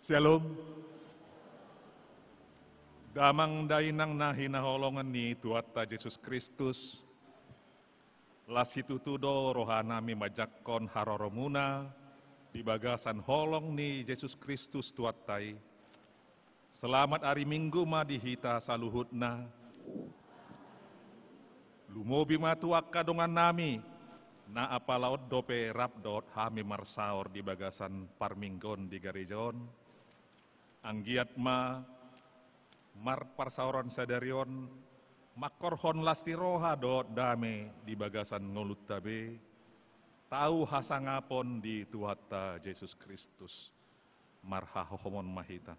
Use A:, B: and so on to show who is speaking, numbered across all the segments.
A: Shalom. Damang dainang nahinaholongan ni Tuhatta Yesus Kristus. Lasitutudo rohanami majakkon haroromuna di bagasan holong ni Yesus Kristus Tuhattai. Selamat hari Minggu madihita saluhutna. Lumobi matuak kadongan nami. Na apalaut dope rapdot hami marsaor di bagasan parminggon di garejon. Anggiat ma mar parsauron sadarion makorhon lasti roha dot dame di bagasan ngolut tabe tahu hasangapon di Tuhatta Yesus Kristus marha hohomon mahita.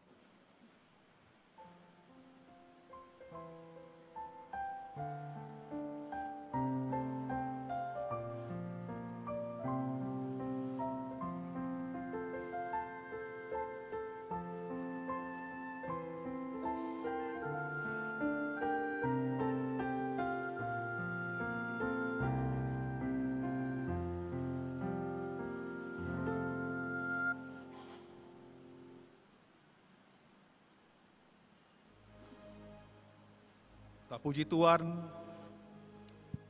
A: Puji Tuhan,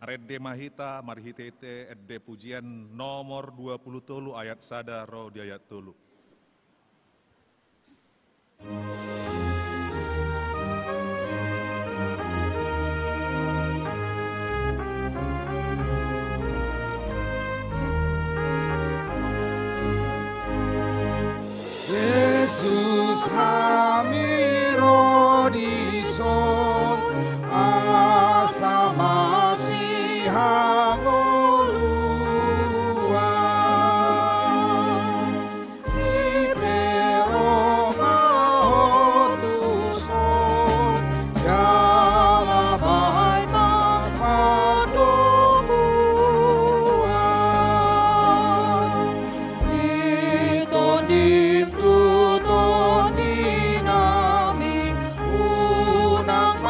A: redde mahita marhitete edde pujian nomor 23 ayat sada roh di ayat 3.
B: Yesus kami rodison asa masih hangoluan ibero maotuson jala baik mapadomuan itondim tuton dinami unang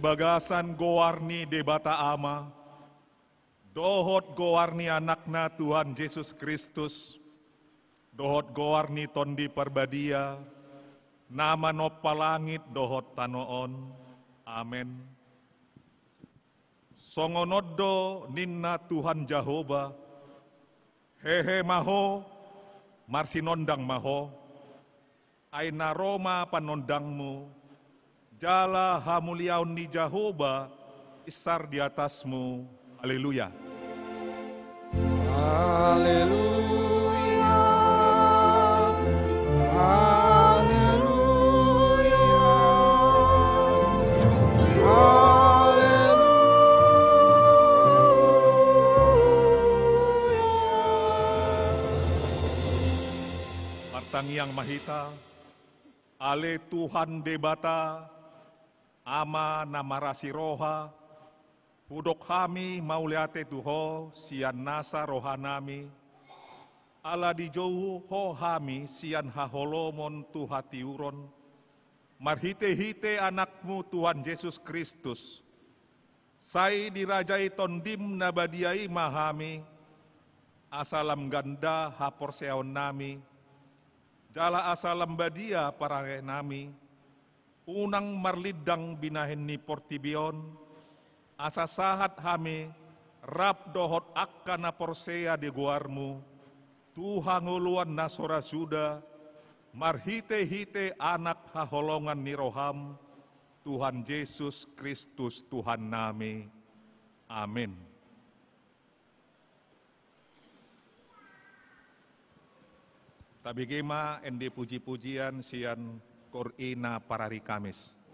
A: bagasan gowarni debata ama, dohot gowarni anakna Tuhan Yesus Kristus, dohot gowarni tondi perbadia, nama nopalangit dohot tanoon, amen. Songonoddo ninna Tuhan Jahoba, hehe maho, marsinondang maho, aina Roma panondangmu, jala hamuliaun ni Jahoba, isar di atasmu. Haleluya.
B: Haleluya. Haleluya. Haleluya.
A: Martangiang mahita, ale Tuhan debata, ama namarasi roha, hudok kami mauliate tuho sian nasa rohanami, ala di jauh ho hami sian haholomon tuhatiuron, marhite-hite anakmu Tuhan Yesus Kristus, sai dirajai tondim nabadiai mahami, asalam ganda haporseon nami, jala asalam badia parange nami, unang marlidang binahen ni portibion, asa sahat hami, rap dohot akkana porsea di guarmu, Tuhan nguluan nasora suda, marhite-hite anak haholongan ni roham, Tuhan Yesus Kristus Tuhan nami. Amin. Tabigema endi puji-pujian sian Korina parari Kamis.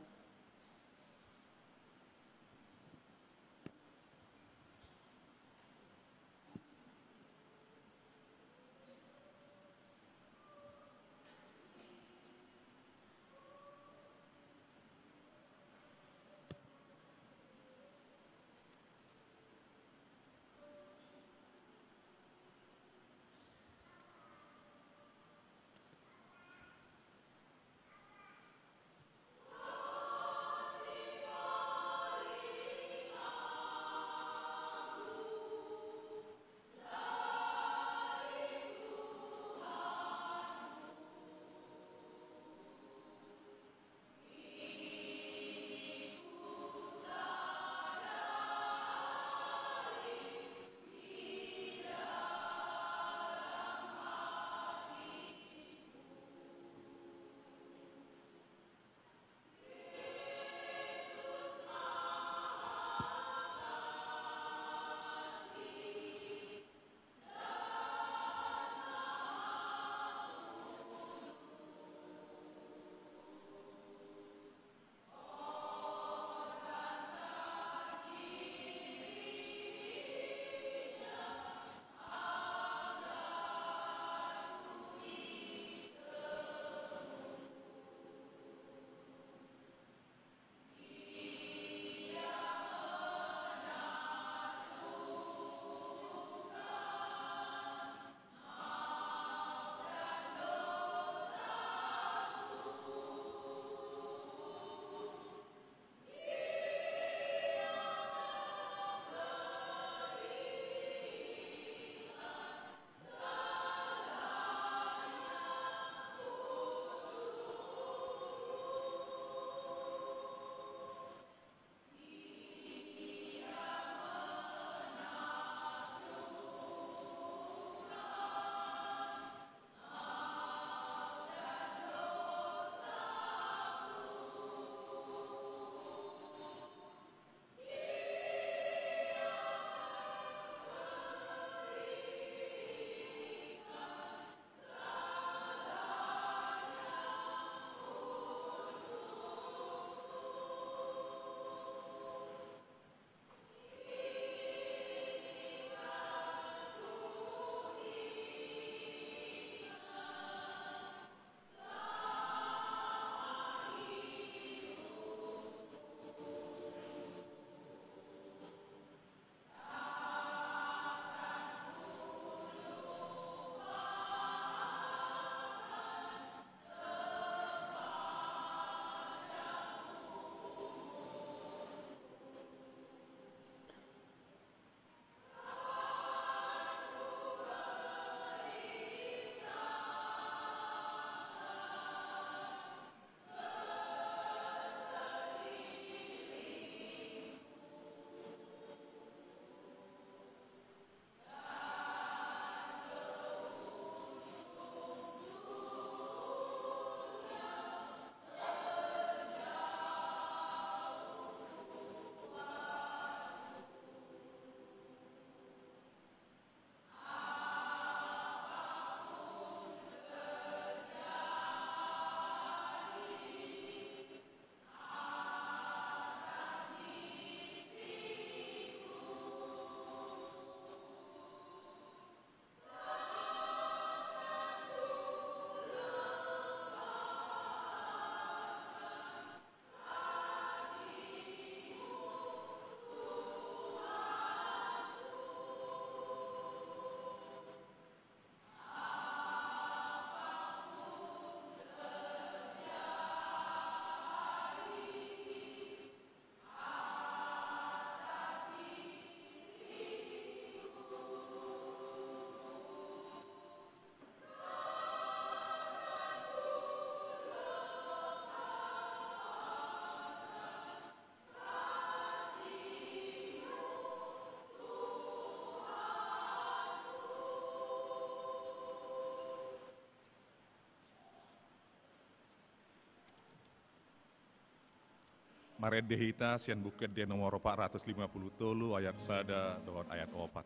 A: Maredehita sian bukit dia nomor 450 tolu ayat sada dohot ayat 4.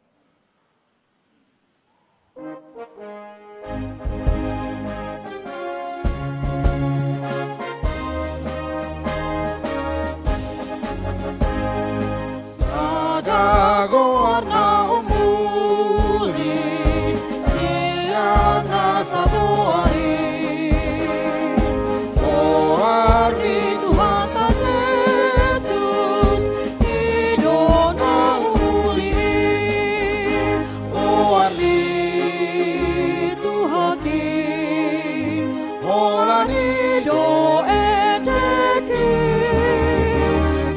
B: Sadagorna umuli siana sabuari Oarni Tuhan tak Yesus idona umuli Oarni Tuhaki Olani do edeki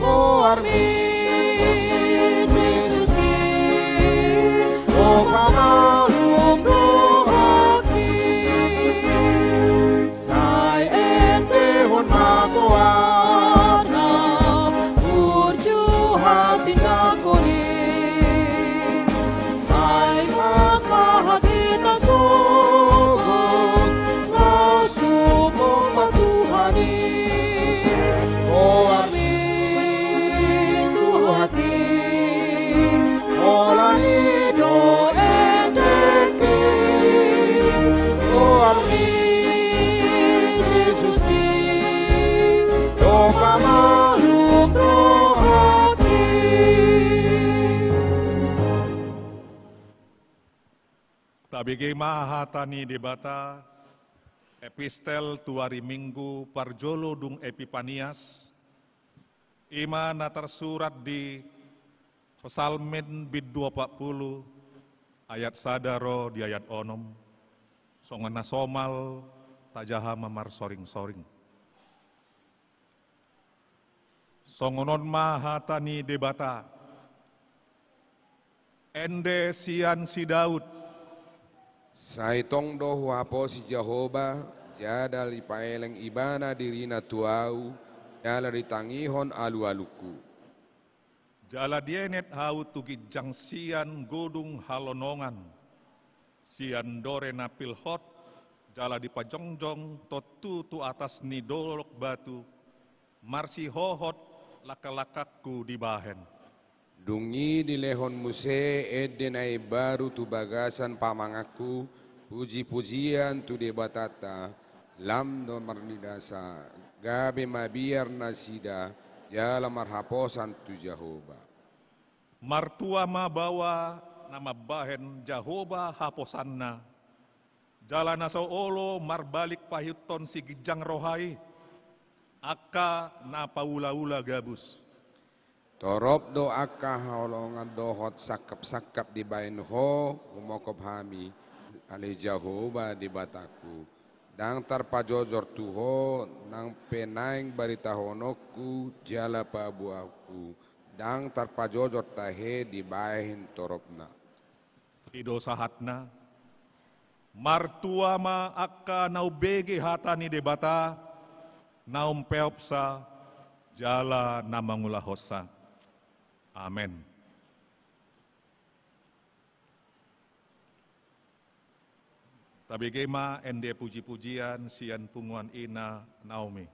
B: Oarni
A: Tabigi mahatani debata epistel tuari minggu parjolo dung Epipanias ima na tersurat di Pesalmin bid 240 ayat sadaro di ayat onom songana somal tajaha mamar soring-soring songonon mahatani debata ende sian si Daud
C: Saitong do huapo si Jehovah, jada lipaeleng ibana dirina tuau, jala ritangihon alu-aluku.
A: Jala dienet hau tugijang sian godung halonongan, sian dore napil hot, jala dipajongjong totu tu atas ni dolok batu, marsi hohot laka-lakaku di bahen.
C: Dungi di lehon muse edenai baru tu bagasan pamangaku, puji-pujian tu debatata, lam don marnidasa, gabe mabiar nasida, jala marhaposan tu Jehovah.
A: Martua ma bawa nama bahen Jehovah haposanna, jala naso olo marbalik pahiton si gijang rohai, akka na paula-ula gabus.
C: Torop do akka haolongan dohot sakap-sakap di bain ho humokop hami ale Jehovah di bataku dang tarpajojor tuho nang penaing barita honoku jala pabuaku dang tarpajojor tahe di bain toropna
A: Ido sahatna martua ma akka nau bege hatani debata naum peopsa jala namangula hossa. Amin. Tabigema ende puji-pujian sian punguan ina Naomi.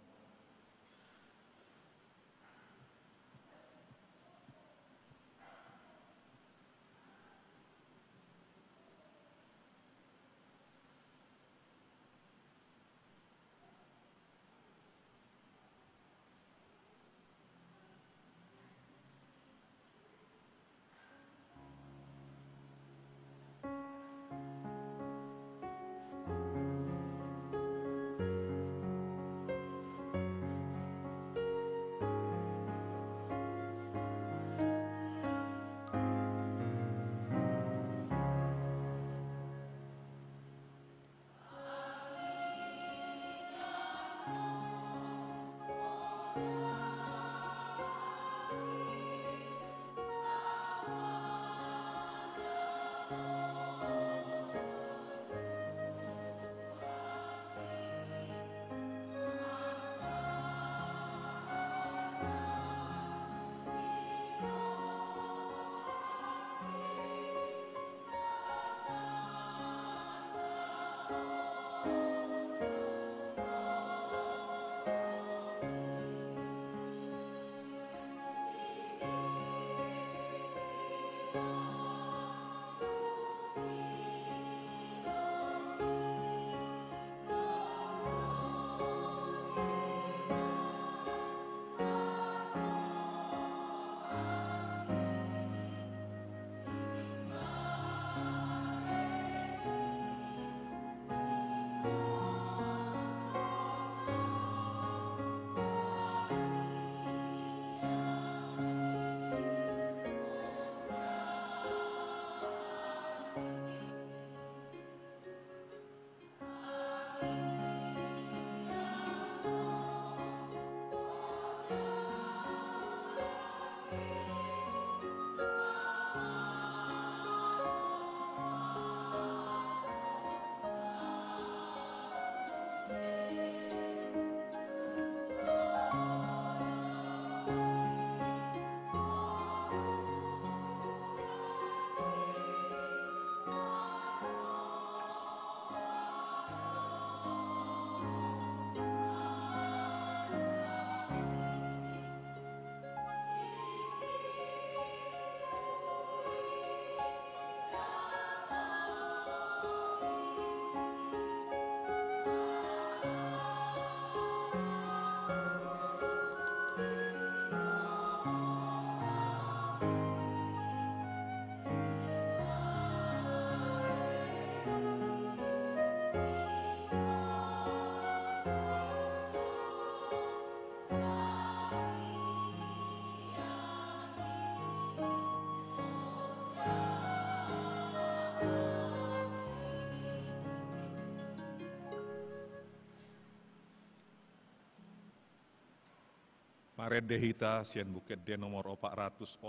A: Marede hita sien bukit dia nomor 404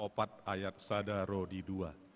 A: ayat sadaro di 2.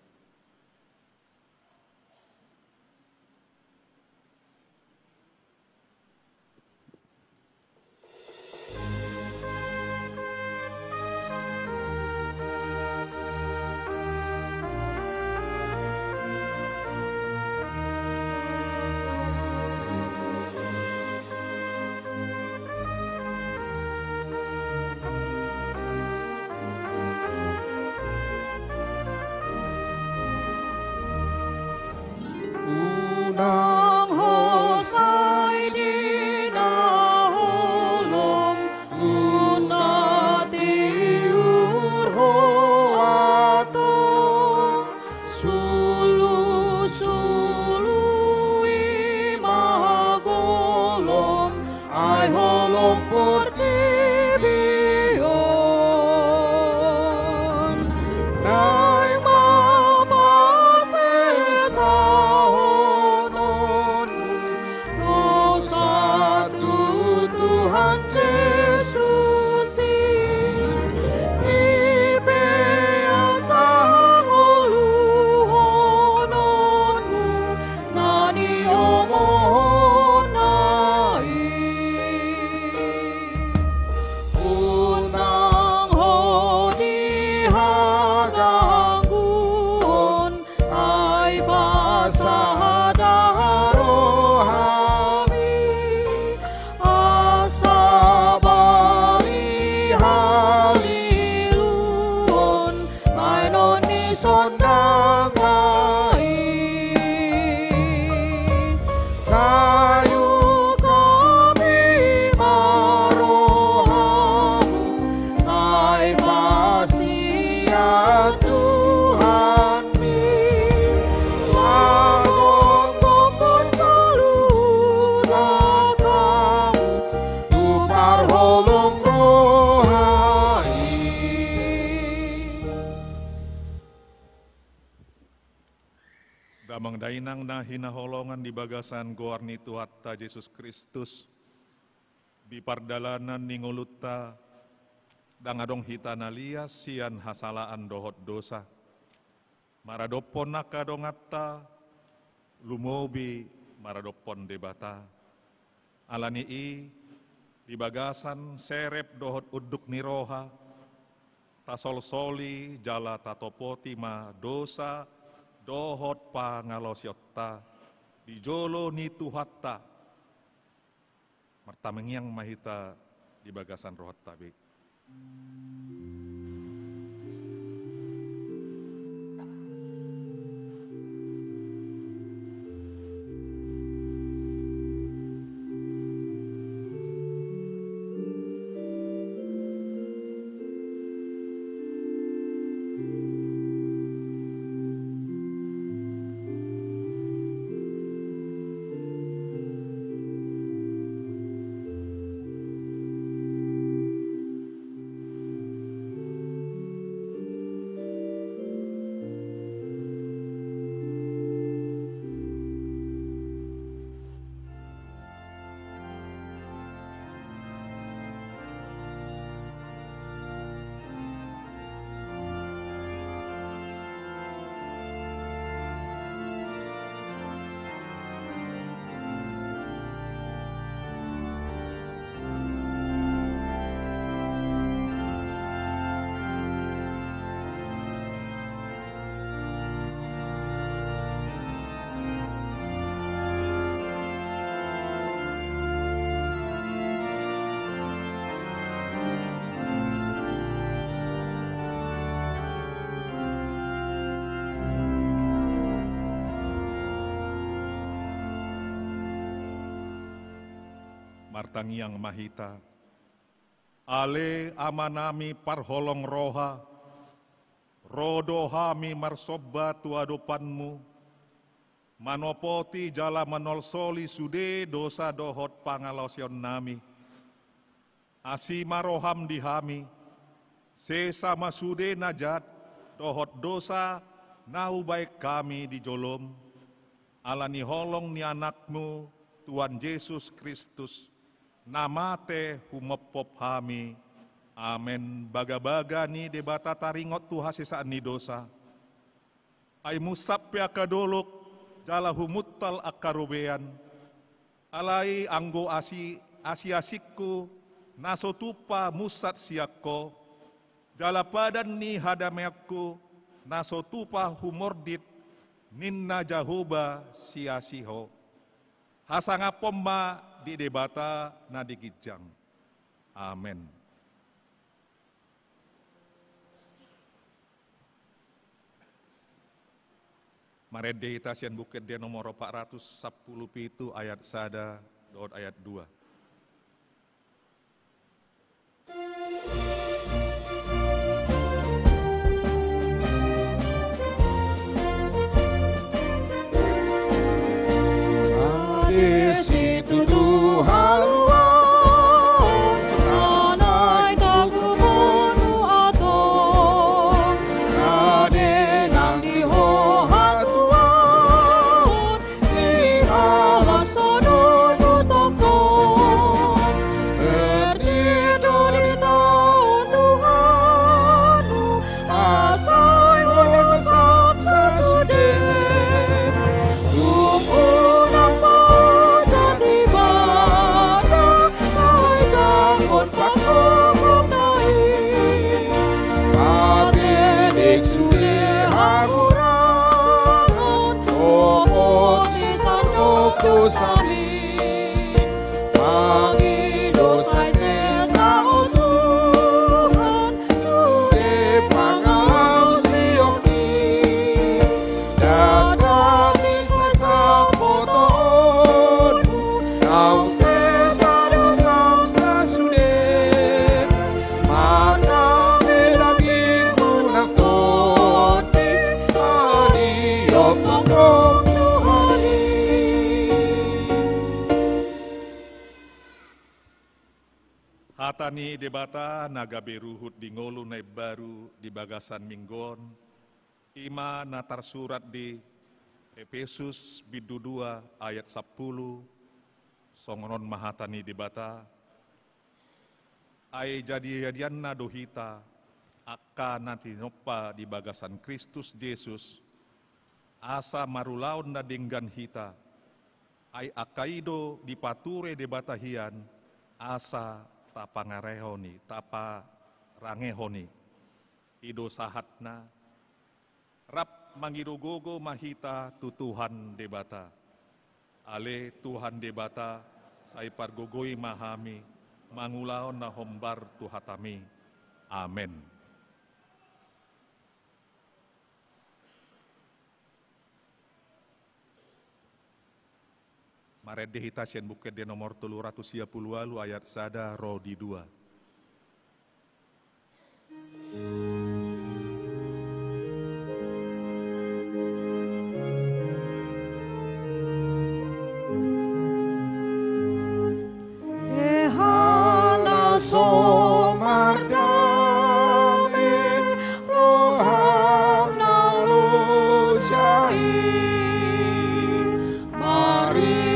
B: Nang hosai di naholom unati urhoato sulu imagolom ai holom portibion nai mabasesa Tuhan Yesus ipeasa ngoluhononmu nani omohonai unang hodi hadangguon sai pasadaro sondang lai sayu kami marohamu sai masia Tuhan mi wagong kompon saluran kamu tupar holong rohai.
A: Damang dainang na hinaholongan di bagasan goarni Tuhatta Yesus Kristus di pardalanan ningolutta dangadong hitana lias sian hasalaan dohot dosa maradopon nakadongatta lumobi maradopon debata alani di bagasan serep dohot uduk niroha tasol-soli jala tatopoti ma dosa dohot pangalosyotta di jolo ni Tuhatta martamengyang mahita di bagasan rohat tabik. Martangiang mahita, ale amanami parholong roha, rodohami marsobba tuadopanmu, manopoti jala manolsoli sude dosa dohot pangalosion nami, asima roham dihami, sesama sude najat dohot dosa nau baik kami di jolom, alani holong ni anakmu Tuhan Yesus Kristus, namate humepop hami, Amen. Baga-baga ni debata taringot Tuhan sesaan ni dosa. Ay musap ya kadolok jala humuttal akarubean. Alai anggo asiasikku nasotupa musat siakko. Jala padan ni hadameakku nasotupa humordit ninna jahoba siasiho. Hasanga pomma di debata na digijang. Amen. Marede Itasian Bukit dia nomor 410 itu ayat sada dot ayat 2.
B: Di situ Tuhan luar, tanah tak berbunuh atau ada nang di hohat Tuhan, di alas sono toko, berdiri di tahun Tuhan, asal bersab sesudah. Dosami, pangi dosa sesa o Tuhan, sude pangalau sioki, dakati sesa potonmu, kau sesa dosa sude, mana melagingmu nak todi, adiok tokong
A: Hatani debata naga beruhut di ngolu naib baru di bagasan minggon. Ima natar surat di Efesus bidu 2 ayat 10. Songonon mahatani debata. Ai jadi na dohita akan nanti nopa di bagasan Kristus Yesus. Asa marulaon na dinggan hita. Ai akaido di pature debata hian. Asa tapa ngarehoni, tapa rangehoni, ido sahatna, rap mangidogogo mahita tu Tuhan debata, ale Tuhan debata, saipar gogoi mahami, mangulaon na hombar tuhatami, amen. Marede Hitasian Bukit di nomor 310 ayat sada rodi 2.
B: Ehana somardame rohamna lusyai, mari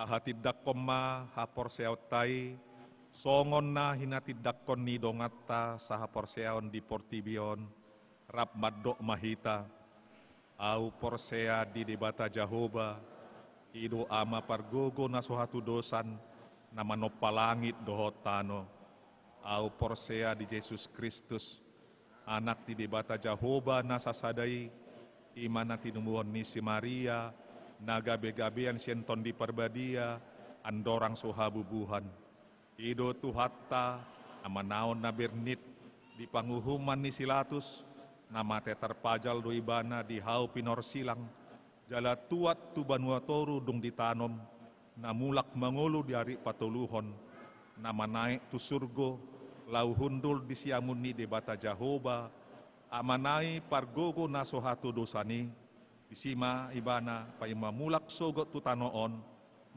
A: Hahatidak koma haporseautai, songon na hinatidak kon ni dongata sahaporseaon di portibion, rap madok mahita, au porsea di debata Jahoba, ido ama pargogo na suhatu dosan, nama nopalangit dohotano, au porsea di Yesus Kristus, anak di debata Jahoba na sasadai, imana tinumuhon ni si Maria, naga begabean sienton di perbadia, andorang suhabubuhan. Ido tuhatta, nama naon na bernit, di panguhuman ni silatus, nama te terpajal doibana di hau pinor silang, jala tuat tu banuatoru dung ditanom, namulak mangulu di hari patuluhon, nama naik tu surgo, lau hundul di siamun ni debata Jahoba, amanai pargogo na sohatu dosani, isima ibana paima mulak sogot tutanoon,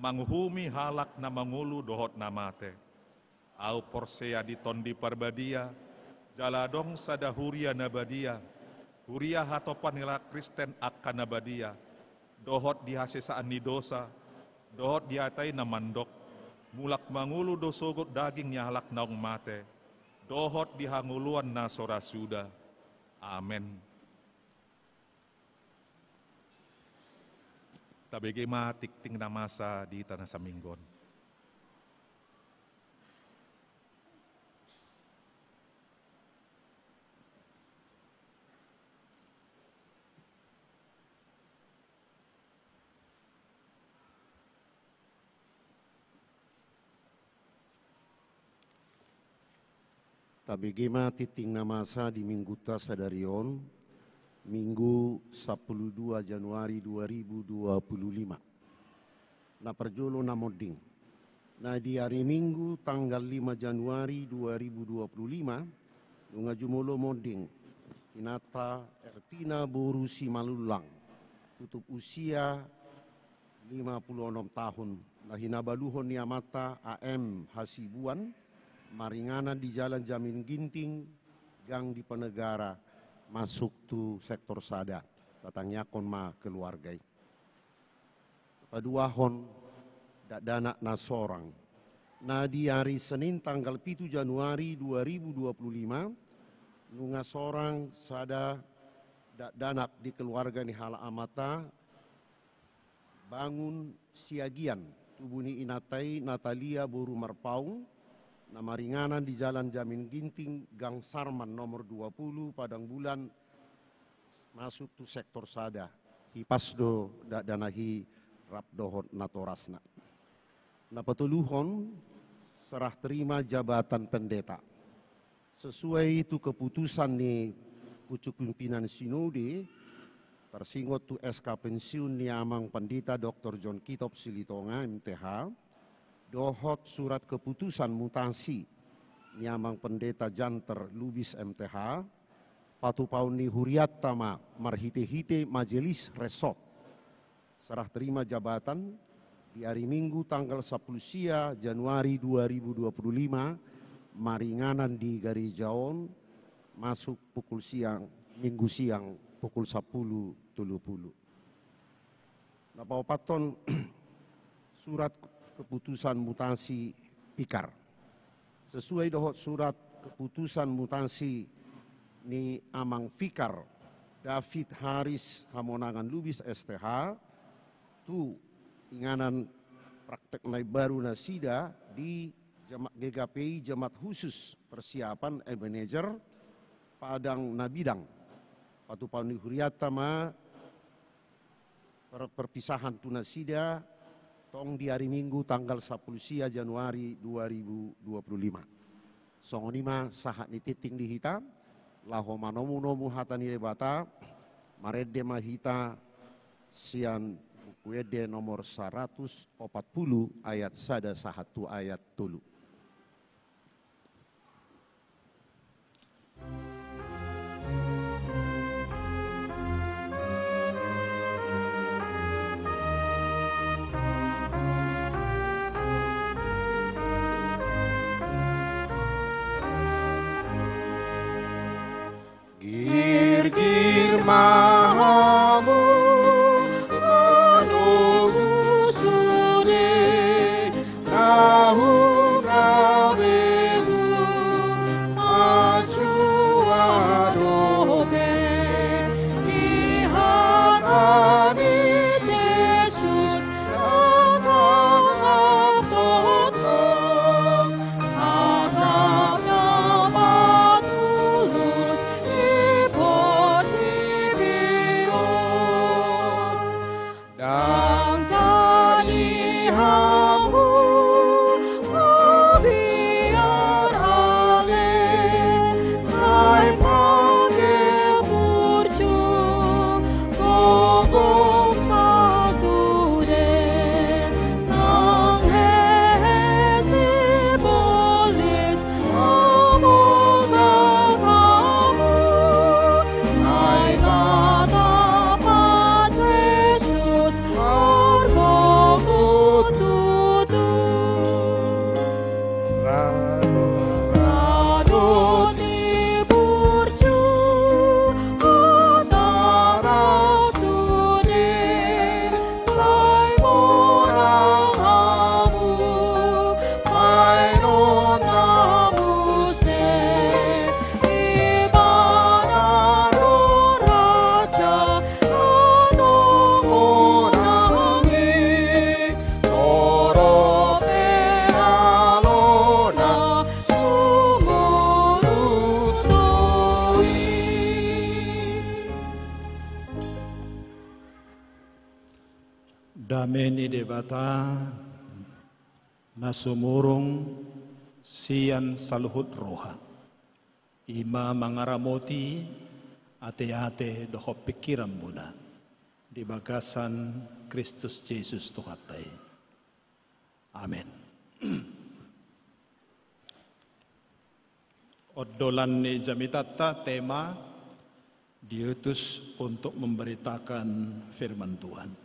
A: manghumi halak na mangulu dohot namate. Au porsea di tondi parbadia, jaladong sada huria nabadia, huria hatopan nila Kristen akan nabadia, dohot di hasesaan ni dosa, dohot di atai na mandok, mulak mangulu do sogot daging halak naung mate, dohot di hanguluan na sorasuda. Amen. Tabegema tikting na masa di tanah Saminggon.
D: Tabegema titing na masa di Minggu Tasadarion, Minggu 12 Januari 2025. Na perjolo na moding. Na di hari Minggu tanggal 5 Januari 2025, nunga jumulo moding. Inata Ertina Boru Simalulang, tutup usia 56 tahun. Lahina baluhon niamata AM Hasibuan, maringanan di Jalan Jamin Ginting, gang di Penegara, masuk tu sektor sada, tatangnya kon ma keluargai. Paduahon dak danak na sorang. Na di hari Senin tanggal 7 Januari 2025, nunga sorang sada dak danak di keluarga ni hala amata, bangun siagian, tubuni inatai Natalia Boru Marpaung, nama ringanan di Jalan Jamin Ginting, Gang Sarman nomor 20, Padang Bulan, masuk tu sektor sada. Hipasdo danahi rapdohot natorasna. Napatuluhon serah terima jabatan pendeta. Sesuai itu keputusan ni pucuk pimpinan sinode, tersingot tu SK pensiun ni amang pendeta Dr. John Kitop Silitonga MTH, dohot surat keputusan mutasi niamang pendeta Janter Lubis MTH, patupaun ni huriat tama marhite-hite majelis resort. Serah terima jabatan di hari Minggu tanggal 10 Januari 2025, maringanan di Garijaon, masuk pukul siang, Minggu siang pukul 10.30. Napapaton surat keputusan mutasi pikar. Sesuai dohot surat keputusan mutasi ni amang fikar David Haris Hamonangan Lubis STH, tu inganan praktek naik baru nasida di GKPI Jemaat Khusus Persiapan Ebenezer Padang Nabidang. Patu pauni huriata ma perpisahan tunasida tong di hari Minggu tanggal 10 Januari 2025. Songonima sahat ni titing di hita, laho manomu-nomu hata ni debata, marede mahita sian bukuede nomor 140 ayat sada sahatu ayat tulu.
B: Gir mahamu menunggu sudi đang jadi hamu biar ale sai pake burju gogong sasude nang hesi bolis omoga kamu sai kata Jesus orgo kututu rado di burju antara sude sai morang amu mainon namuse ibadah raja
E: Dameni debata nasumurung sian saluhut roha ima mangaramoti ate-ate doho pikiran muna di bagasan Kristus Yesus Tuhatai. Amin. Oddolan ni jamitata tema diutus untuk memberitakan firman Tuhan.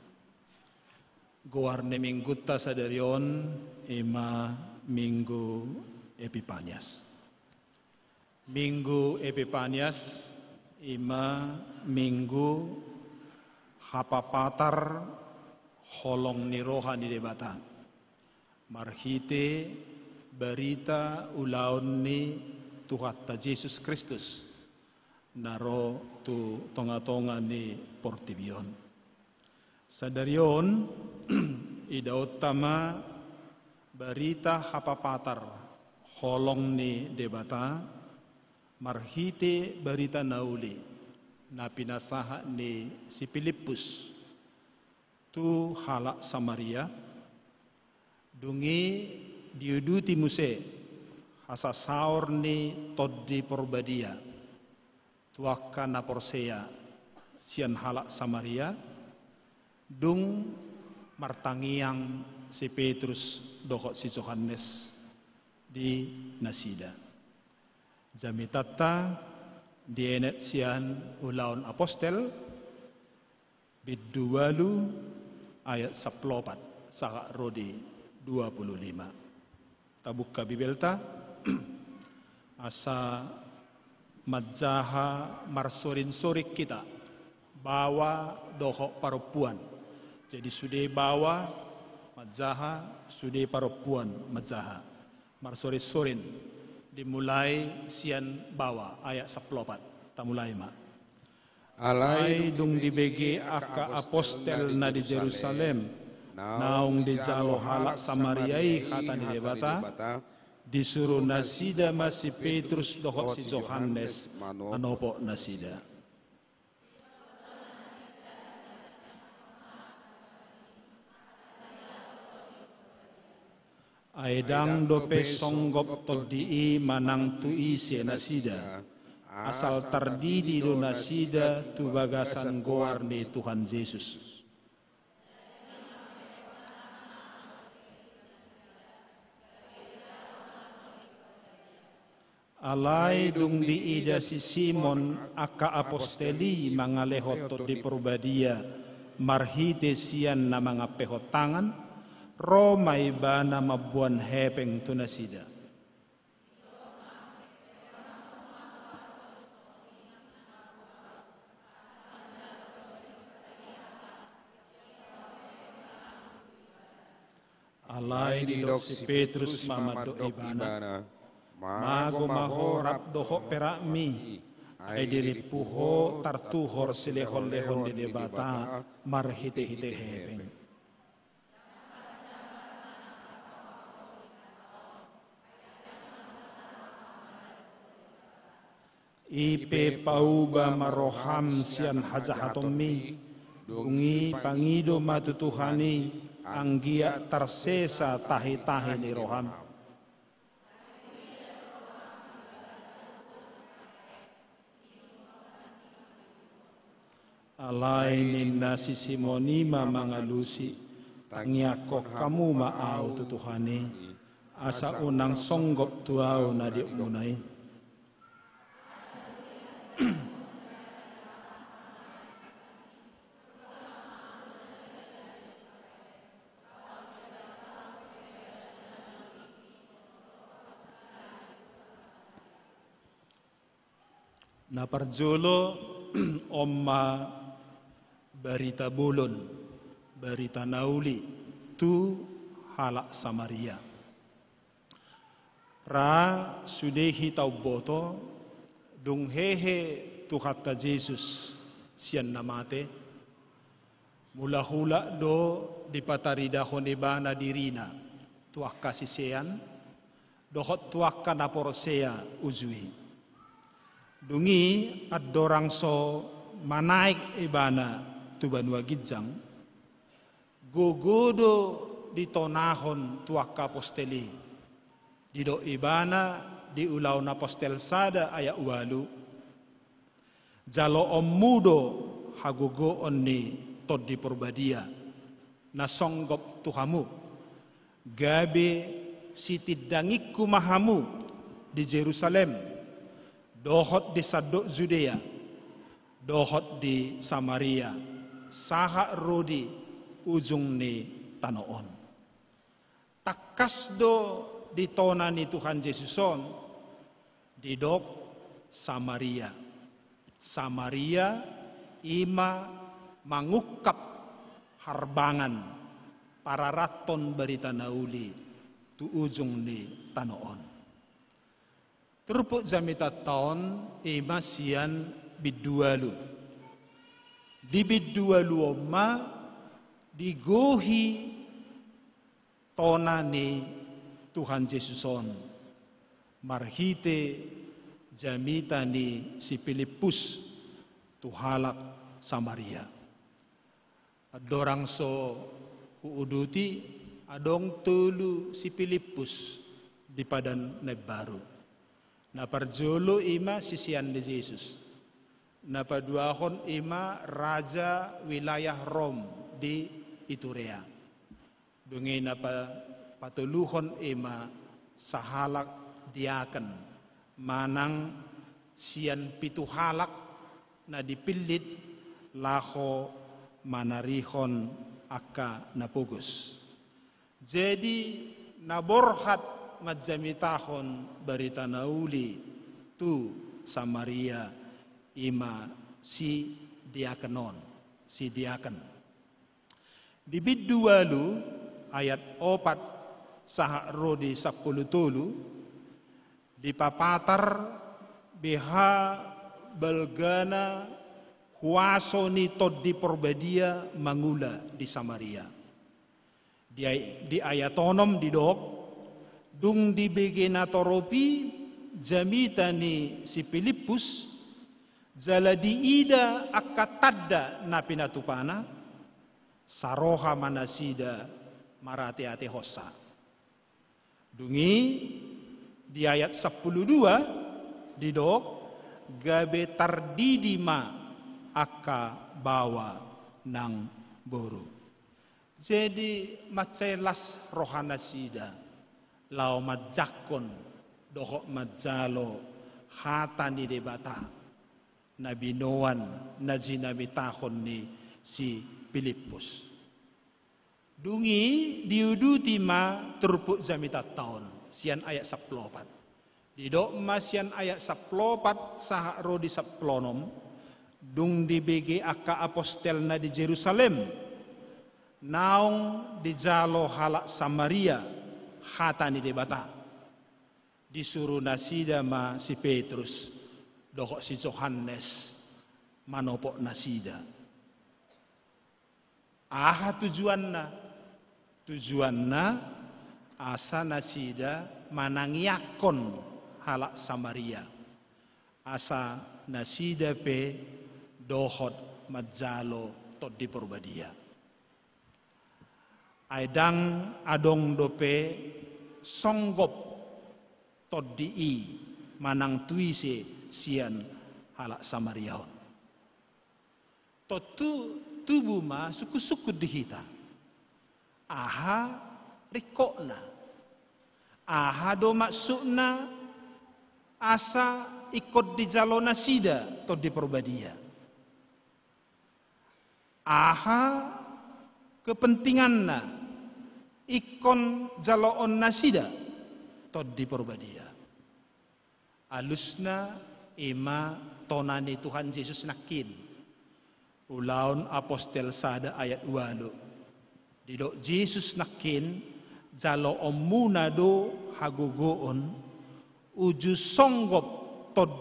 E: Goarne mingguta sadarion ima minggu Epipanias. Minggu Epipanias ima minggu hapapatar holong ni rohani debata. Marhite berita ulaon ni Tuhatta Yesus Kristus naro tu tonga-tonga ni portibion. Sadarion ida utama berita hapapatar holong ni debata marhite berita nauli na pinasaha ni si Filipus tu halak Samaria dungi diuduti muse hasa saur ni toddi porbadia tuaka na porsea sian halak Samaria dung martangiang si Petrus dohok si Yohanes di Nasida. Jamitata dienet sian ulaun apostel biddualu ayat 14 saka rodi 25. Tabukka bibelta asa madjaha marsorin sorik kita bawa dohok parupuan. Jadi sudah bawa madjaha, sudah parupuan madjaha. Marsorin sorin dimulai sian bawa ayat 14 tamulai ma. Alai dung dibegi aka apostel na di Jerusalem naung di jalo halak Samariai kata di debata disuruh nasida masih Petrus dohok si Yohanes anopo nasida. Aidang dope songgop todii manang tui si nasida asal tardidi do nasida tu bagasan goar ni Tuhan Yesus. Alai dung di ida si Simon aka aposteli mangalehot to di perbadia marhite sian na mga pehotangan Roma ibana mabuan hepeng tunasida. Alay didok si Petrus mamado ibana. Mago mahorap doho perakmi. Ay diripuho tartuhor silehon-lehon di debata marhite-hite hepeng. Ipe pauba maroham sian hajahatomi Dungi pangido matutuhani anggia tarsesa tahi-tahi ni roham. Alai ninna simonima mangalusi tangiako kamu maau tutuhani asa unang songgop tuau na di umunay. Naparjulo omma berita bulun, berita nauli tu halak Samaria. Ra sudehi tau boto dung hehe tu hatta Jesus sian namate mula hula do dipatarida honebana dirina tuak kasisian dohot tuak kanaporosea uzui. Dungi ad dorang so manaik ibana tu banua gijang gogodo ditonahon tuak aposteli dido ibana di ulau na postel sada ayak walu jalo ommudo hagogo onni tod di porbadia na songgop tuhamu gabe sitidangikku mahamu di Jerusalem dohot di Sadok Judea, dohot di Samaria, saha rodi ujung ni tanoon. Takas do ditona ni Tuhan Yesuson, di dok Samaria. Samaria ima mangukap harbangan para raton berita nauli tu ujung ni tanoon. Terpuk zamita tahun ima sian bidualu. Di bidualu oma digohi tonani Tuhan Yesuson. Marhite jamita ni si Filipus tuhalak Samaria. Adorang so uuduti adong tulu si Filipus di padan nebaru. Na parjolo ima sisian di Yesus. Na paduahon ima raja wilayah Rom di Iturea. Dungi na patuluhon ima sahalak diaken manang sian pituhalak na dipilit laho manarihon akka napugus. Jadi naborhat madjamitahon berita nauli tu Samaria ima si diakenon, si diaken. Di bidualu ayat 4 saha rodi 10 tulu dipapatar beha belgana huasoni tod di porbadia mangula di Samaria. Di ayat onom di dok dung di begena toropi jamitani si Filipus jala diida akatadda na pinatupana saroha manasida marate-ate hossa. Dungi di ayat 12 didok gabe tardidima akka bawa nang boru. Jadi macelas rohana sida lao majakon dohok majalo hatani debata nabi noan najinabi tahon ni si Filipus. Dungi diuduti ma turpuk zamita tahun sian ayat 14. Didok ma sian ayat 14 sahak rodi 16 dung di BG akka apostel na di Jerusalem naung di jalo halak Samaria hatani debata disuruh nasida ma si Petrus dohok si Yohanes manopok nasida. Aha tujuanna asa nasida manangiakon halak Samaria. Asa nasida pe dohot majalo di Purbadia. Aidang adong dope songgop di i manang tuise sian halak Samariahon. Tubuh ma suku-suku dihita. Aha rikokna. Aha do maksudna asa ikut di jalona sida di Purbadia. Aha kepentinganna ikon jaloon nasida di Purbadia. Alusna ima tonani Tuhan Yesus nakin. Ulaun apostel sada ayat 8. Didok Yesus nakin jalo omuna do hagogoon uju songgop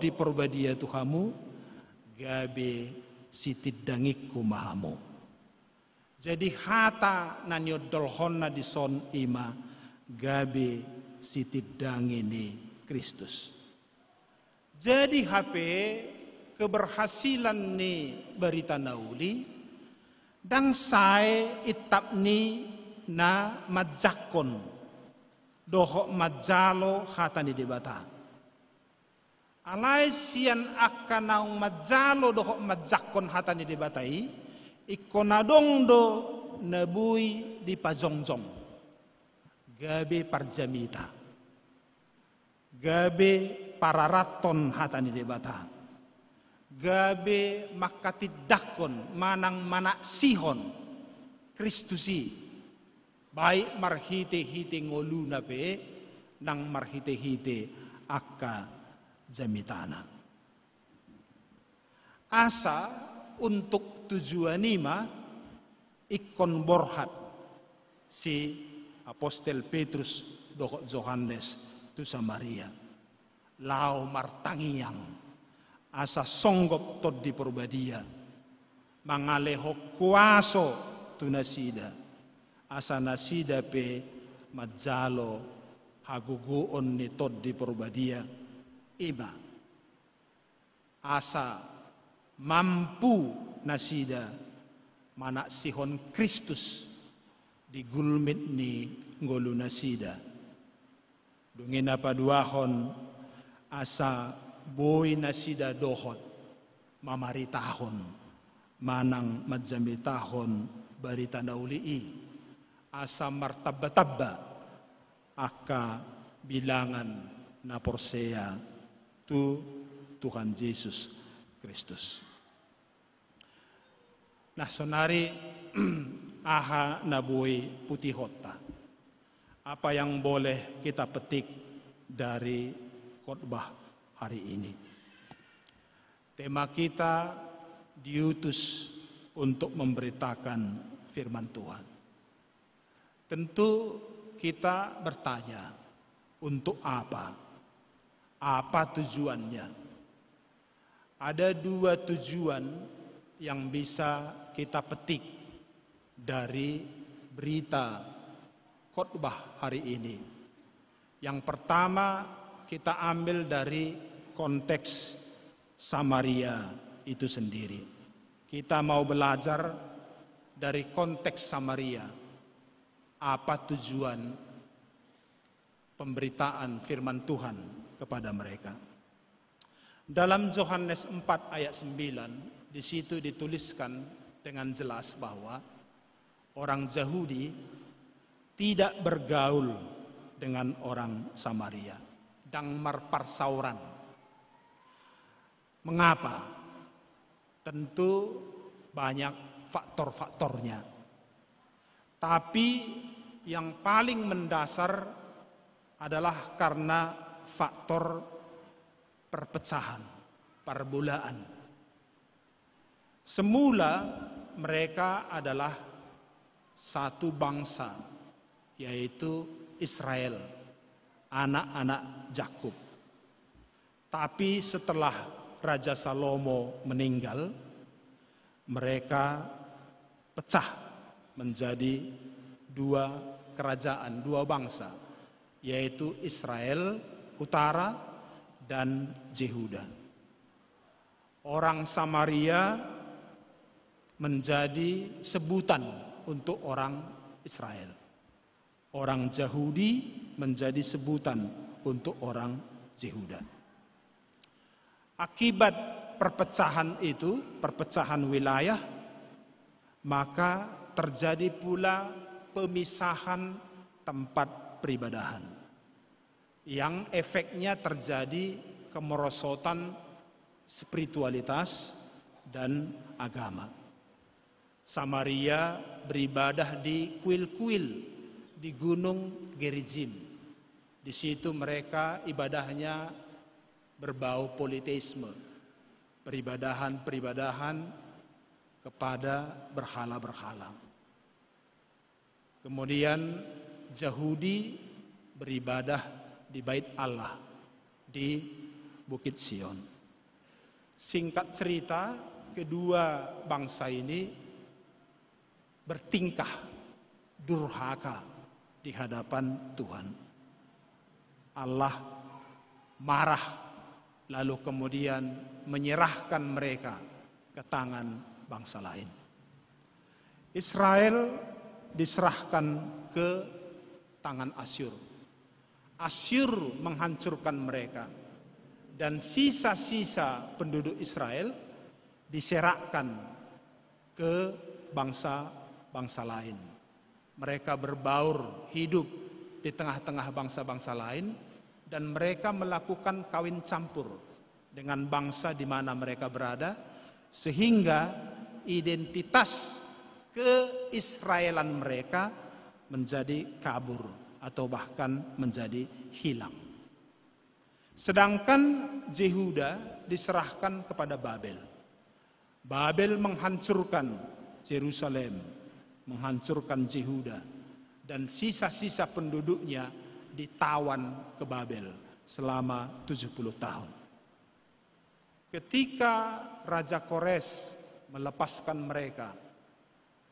E: di Purbadia Tuhamu gabe sitidangik kumahamu. Jadi hata nanyo dolhonna di son ima gabe sitidangini Kristus. Jadi HP keberhasilan ni berita nauli dan saya itap ni na majakon dohok majalo hata ni debata. Alai sian akan naung majalo dohok majakon hata ni debatai ikonadong do nebui di pajongjong gabe parjamita gabe pararaton hata ni debata gabe makatidakon manang manak sihon Kristusi baik marhite-hite ngolu nape nang marhite-hite akka jamitana. Asa untuk tujuan ima ikon borhat si apostel Petrus dohok Johannes tu Samaria lau martangiyang asa songgop di Purbadia mangaleho kuaso tu nasida asa nasida pe majalo haguguon ni di Purbadia ima asa mampu nasida manak sihon Kristus di gulmit ni ngolu nasida dungin apa duahon asa boy nasida dohot mamari tahon manang madzami tahon barita naulii asa martabba-tabba aka bilangan na porsea tu Tuhan Yesus Kristus. Nah sonari aha nabuhi putih hota. Apa yang boleh kita petik dari khotbah hari ini? Tema kita diutus untuk memberitakan firman Tuhan. Tentu kita bertanya, untuk apa? Apa tujuannya? Ada dua tujuan yang bisa kita petik dari berita khotbah hari ini. Yang pertama kita ambil dari konteks Samaria itu sendiri. Kita mau belajar dari konteks Samaria. Apa tujuan pemberitaan firman Tuhan kepada mereka? Dalam Yohanes 4 ayat 9, di situ dituliskan dengan jelas bahwa orang Yahudi tidak bergaul dengan orang Samaria dan marparsauran. Mengapa? Tentu banyak faktor-faktornya. Tapi yang paling mendasar adalah karena faktor perpecahan, perbelaan. Semula mereka adalah satu bangsa, yaitu Israel, anak-anak Yakub. Tapi setelah Raja Salomo meninggal, mereka pecah menjadi dua kerajaan, dua bangsa, yaitu Israel utara dan Yehuda. Orang Samaria menjadi sebutan untuk orang Israel. Orang Yahudi menjadi sebutan untuk orang Yehuda. Akibat perpecahan itu, perpecahan wilayah, maka terjadi pula pemisahan tempat peribadahan, yang efeknya terjadi kemerosotan spiritualitas dan agama. Samaria beribadah di kuil-kuil di Gunung Gerizim. Di situ mereka ibadahnya berbau politeisme, peribadahan kepada berhala-berhala. Kemudian Yahudi beribadah di Bait Allah di Bukit Sion. Singkat cerita, kedua bangsa ini bertingkah durhaka di hadapan Tuhan. Allah marah, lalu kemudian menyerahkan mereka ke tangan bangsa lain. Israel diserahkan ke tangan Asyur. Asyur menghancurkan mereka, dan sisa-sisa penduduk Israel diserahkan ke bangsa-bangsa lain. Mereka berbaur hidup di tengah-tengah bangsa-bangsa lain, dan mereka melakukan kawin campur dengan bangsa di mana mereka berada, sehingga identitas keisraelan mereka menjadi kabur atau bahkan menjadi hilang. Sedangkan Yehuda diserahkan kepada Babel. Babel menghancurkan Yerusalem, menghancurkan Yehuda, dan sisa-sisa penduduknya ditawan ke Babel selama 70 tahun. Ketika Raja Kores melepaskan mereka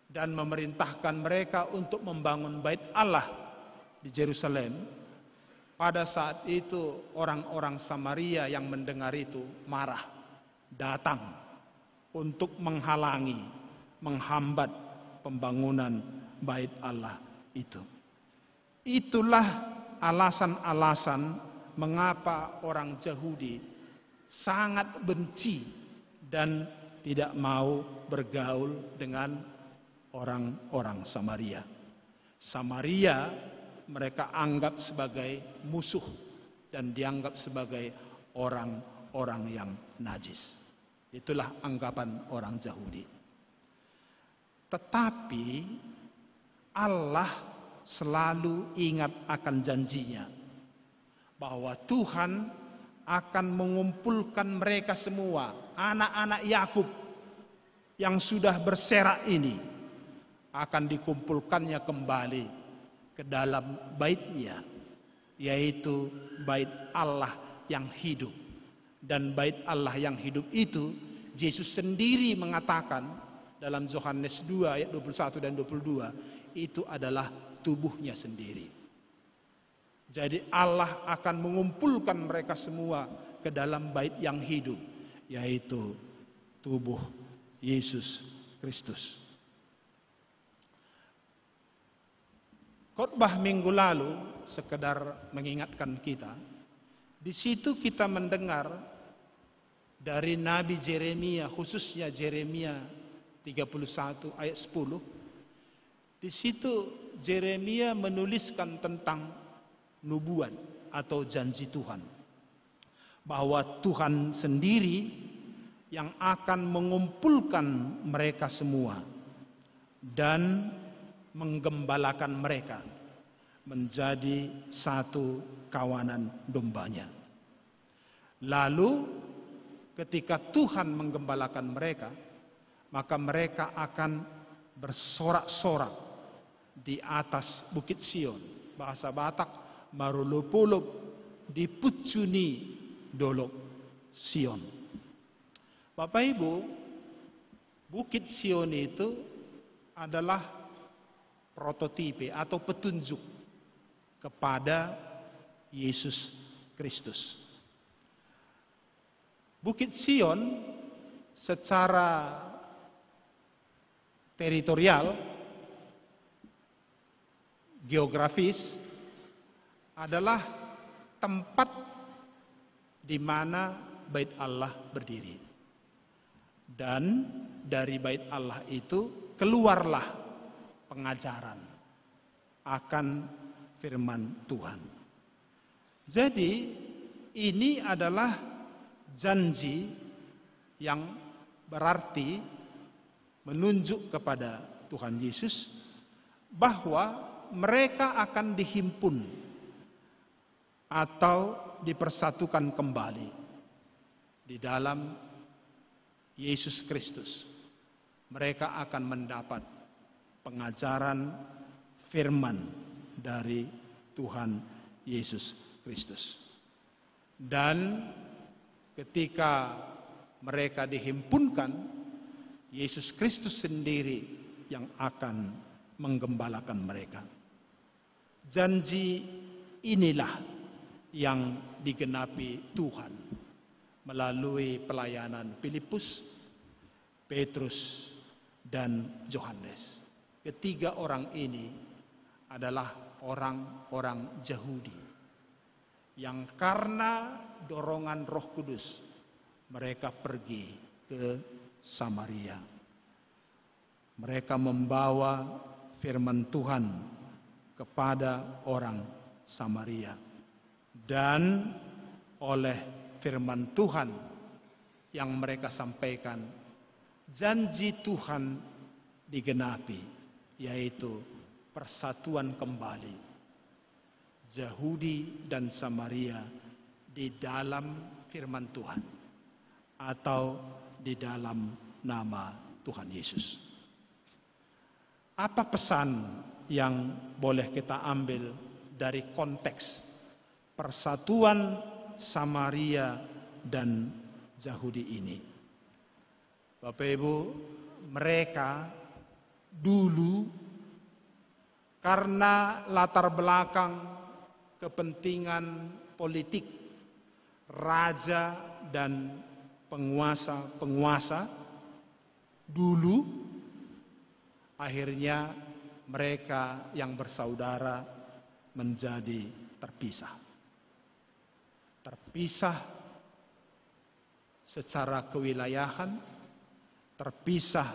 E: dan memerintahkan mereka untuk membangun Bait Allah di Yerusalem, pada saat itu orang-orang Samaria yang mendengar itu marah, datang untuk menghalangi, menghambat pembangunan Bait Allah itu. Itulah alasan-alasan mengapa orang Yahudi sangat benci dan tidak mau bergaul dengan orang-orang Samaria. Samaria mereka anggap sebagai musuh dan dianggap sebagai orang-orang yang najis. Itulah anggapan orang Yahudi. Tetapi Allah selalu ingat akan janjinya bahwa Tuhan akan mengumpulkan mereka semua, anak-anak Yakub yang sudah berserak ini, akan dikumpulkannya kembali ke dalam Bait-Nya, yaitu Bait Allah yang hidup. Dan Bait Allah yang hidup itu Yesus sendiri mengatakan dalam Yohanes 2 ayat 21 dan 22, itu adalah tubuhnya sendiri. Jadi Allah akan mengumpulkan mereka semua ke dalam Bait yang hidup, yaitu tubuh Yesus Kristus. Khotbah minggu lalu sekedar mengingatkan kita. Di situ kita mendengar dari Nabi Yeremia, khususnya Yeremia 31 ayat 10. Di situ Yeremia menuliskan tentang nubuat atau janji Tuhan, bahwa Tuhan sendiri yang akan mengumpulkan mereka semua dan menggembalakan mereka menjadi satu kawanan dombanya. Lalu ketika Tuhan menggembalakan mereka, maka mereka akan bersorak-sorak di atas Bukit Sion. Bahasa Batak marulupulup dipucuni dolok Sion. Bapak Ibu, Bukit Sion itu adalah prototipe atau petunjuk kepada Yesus Kristus. Bukit Sion secara teritorial, geografis, adalah tempat di mana Bait Allah berdiri. Dan dari Bait Allah itu keluarlah pengajaran akan firman Tuhan. Jadi ini adalah janji yang berarti menunjuk kepada Tuhan Yesus bahwa mereka akan dihimpun atau dipersatukan kembali di dalam Yesus Kristus. Mereka akan mendapat pengajaran firman dari Tuhan Yesus Kristus. Dan ketika mereka dihimpunkan, Yesus Kristus sendiri yang akan menggembalakan mereka. Janji inilah yang digenapi Tuhan melalui pelayanan Filipus, Petrus, dan Yohanes. Ketiga orang ini adalah orang-orang Yahudi yang karena dorongan Roh Kudus mereka pergi ke Samaria. Mereka membawa firman Tuhan kepada orang Samaria. Dan oleh firman Tuhan yang mereka sampaikan, janji Tuhan digenapi, yaitu persatuan kembali Yahudi dan Samaria di dalam firman Tuhan atau di dalam nama Tuhan Yesus. Apa pesan yang boleh kita ambil dari konteks persatuan Samaria dan Yahudi ini? Bapak Ibu, mereka dulu karena latar belakang kepentingan politik raja dan penguasa-penguasa dulu, akhirnya mereka yang bersaudara menjadi terpisah. Terpisah secara kewilayahan, terpisah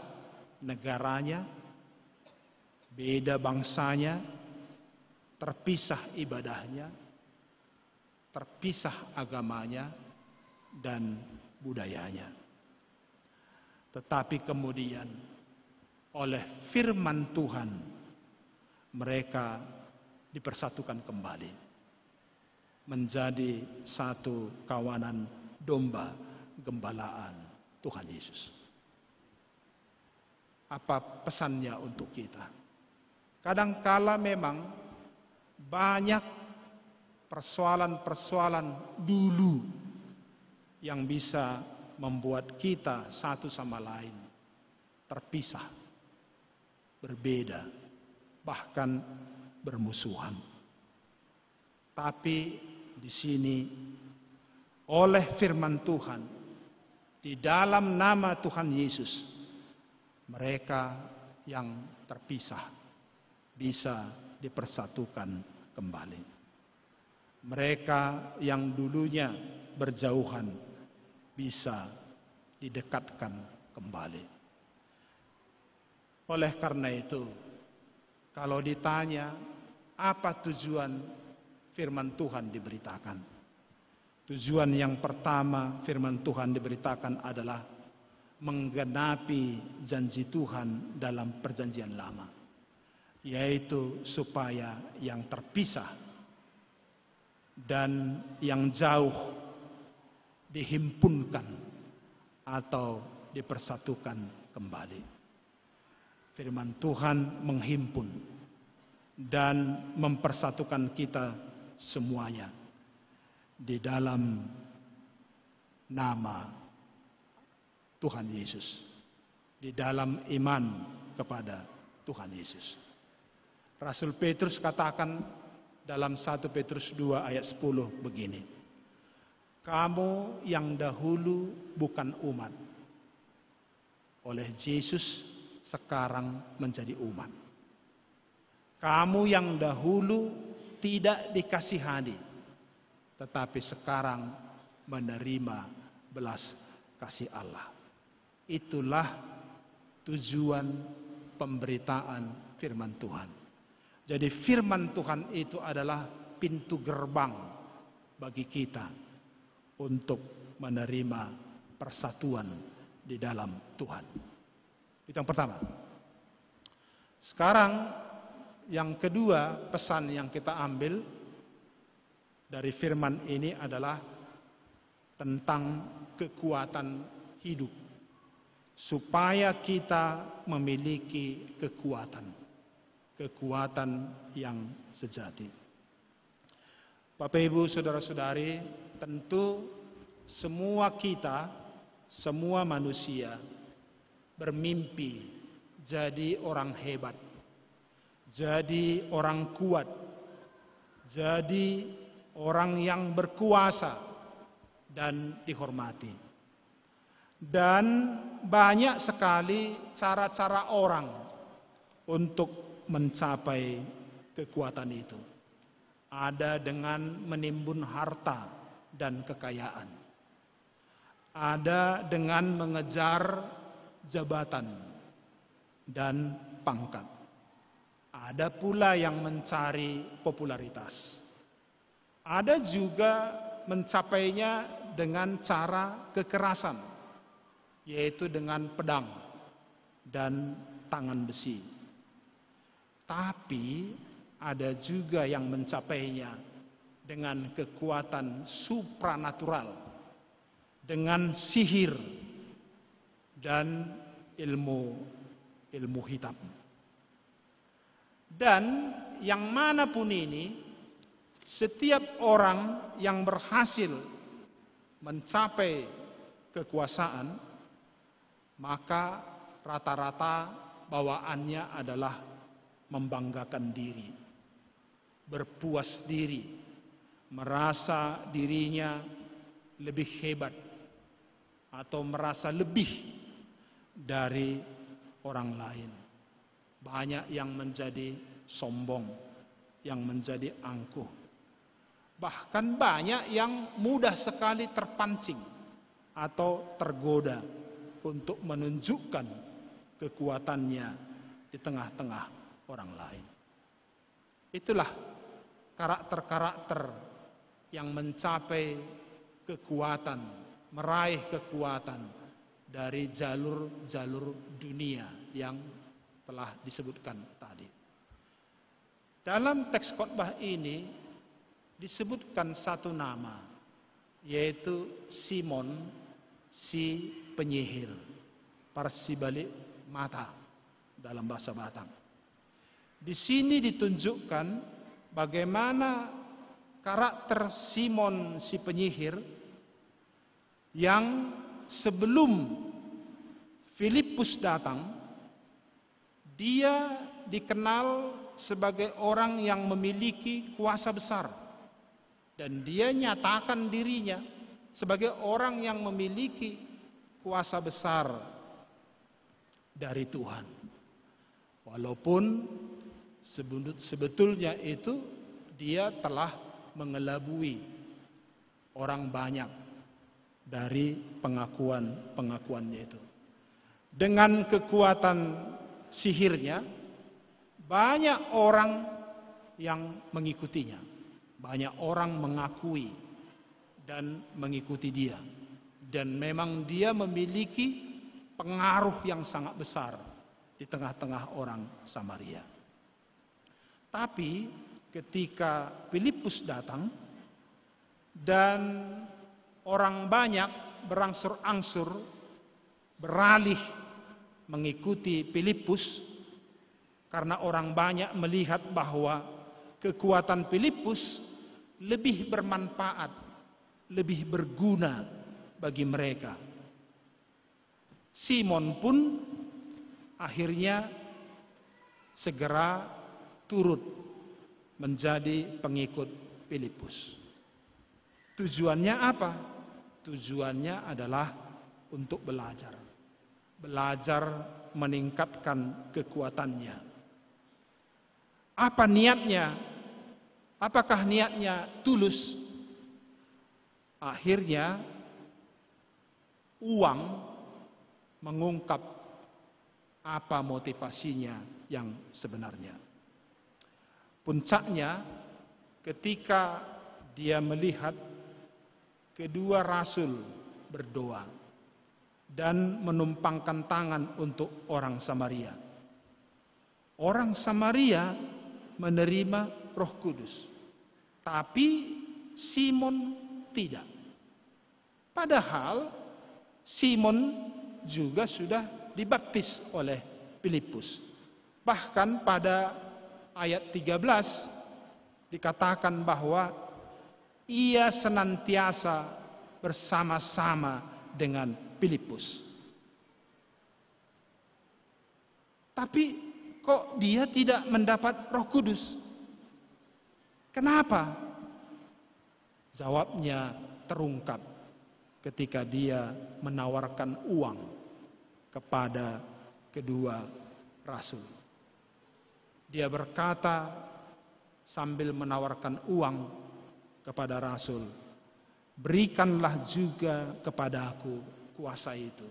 E: negaranya, beda bangsanya, terpisah ibadahnya, terpisah agamanya dan budayanya. Tetapi kemudian oleh firman Tuhan mereka dipersatukan kembali menjadi satu kawanan domba gembalaan Tuhan Yesus. Apa pesannya untuk kita? Kadangkala memang banyak persoalan-persoalan dulu yang bisa membuat kita satu sama lain terpisah, berbeda, bahkan bermusuhan. Tapi di sini oleh firman Tuhan, di dalam nama Tuhan Yesus, mereka yang terpisah bisa dipersatukan kembali. Mereka yang dulunya berjauhan bisa didekatkan kembali. Oleh karena itu, kalau ditanya apa tujuan firman Tuhan diberitakan? Tujuan yang pertama firman Tuhan diberitakan adalah menggenapi janji Tuhan dalam perjanjian lama, yaitu supaya yang terpisah dan yang jauh dihimpunkan atau dipersatukan kembali. Firman Tuhan menghimpun dan mempersatukan kita semuanya di dalam nama Tuhan Yesus, di dalam iman kepada Tuhan Yesus. Rasul Petrus katakan dalam 1 Petrus 2 ayat 10 begini, kamu yang dahulu bukan umat, oleh Yesus sekarang menjadi umat. Kamu yang dahulu tidak dikasihani, tetapi sekarang menerima belas kasih Allah. Itulah tujuan pemberitaan firman Tuhan. Jadi firman Tuhan itu adalah pintu gerbang bagi kita untuk menerima persatuan di dalam Tuhan. Itu yang pertama. Sekarang yang kedua, pesan yang kita ambil dari firman ini adalah tentang kekuatan hidup, supaya kita memiliki kekuatan yang sejati. Bapak Ibu, saudara-saudari, tentu semua kita, semua manusia bermimpi jadi orang hebat, jadi orang kuat, jadi orang yang berkuasa dan dihormati. Dan banyak sekali cara-cara orang untuk mencapai kekuatan itu. Ada dengan menimbun harta dan kekayaan. Ada dengan mengejar jabatan dan pangkat. Ada pula yang mencari popularitas. Ada juga mencapainya dengan cara kekerasan, yaitu dengan pedang dan tangan besi. Tapi ada juga yang mencapainya dengan kekuatan supranatural, dengan sihir dan ilmu hitam. Dan yang manapun ini, setiap orang yang berhasil mencapai kekuasaan, maka rata-rata bawaannya adalah membanggakan diri, berpuas diri, merasa dirinya lebih hebat atau merasa lebih dari orang lain. Banyak yang menjadi sombong, yang menjadi angkuh. Bahkan banyak yang mudah sekali terpancing atau tergoda untuk menunjukkan kekuatannya di tengah-tengah orang lain. Itulah karakter-karakter yang mencapai kekuatan, meraih kekuatan dari jalur-jalur dunia yang telah disebutkan tadi. Dalam teks khotbah ini disebutkan satu nama, yaitu Simon si penyihir, parsibalik mata dalam bahasa Batak. Di sini ditunjukkan bagaimana karakter Simon si penyihir yang sebelum Filipus datang, dia dikenal sebagai orang yang memiliki kuasa besar. Dan dia nyatakan dirinya sebagai orang yang memiliki kuasa besar dari Tuhan. Walaupun sebetulnya itu dia telah mengelabui orang banyak dari pengakuannya itu. Dengan kekuatan sihirnya, banyak orang yang mengikutinya. Banyak orang mengakui dan mengikuti dia. Dan memang dia memiliki pengaruh yang sangat besar di tengah-tengah orang Samaria. Tapi ketika Filipus datang dan orang banyak berangsur-angsur beralih mengikuti Filipus, karena orang banyak melihat bahwa kekuatan Filipus lebih bermanfaat, lebih berguna bagi mereka. Simon pun akhirnya segera turut menjadi pengikut Filipus. Tujuannya apa? Tujuannya adalah untuk belajar. Belajar meningkatkan kekuatannya. Apa niatnya? Apakah niatnya tulus? Akhirnya uang mengungkap apa motivasinya yang sebenarnya. Puncaknya ketika dia melihat kedua rasul berdoa dan menumpangkan tangan untuk orang Samaria. Orang Samaria menerima Roh Kudus, tapi Simon tidak. Padahal Simon juga sudah dibaptis oleh Filipus. Bahkan pada ayat 13 dikatakan bahwa ia senantiasa bersama-sama dengan Filipus. Tapi kok dia tidak mendapat Roh Kudus? Kenapa? Jawabnya terungkap ketika dia menawarkan uang kepada kedua rasul. Dia berkata sambil menawarkan uang kepada rasul, "Berikanlah juga kepada-aku kuasa itu,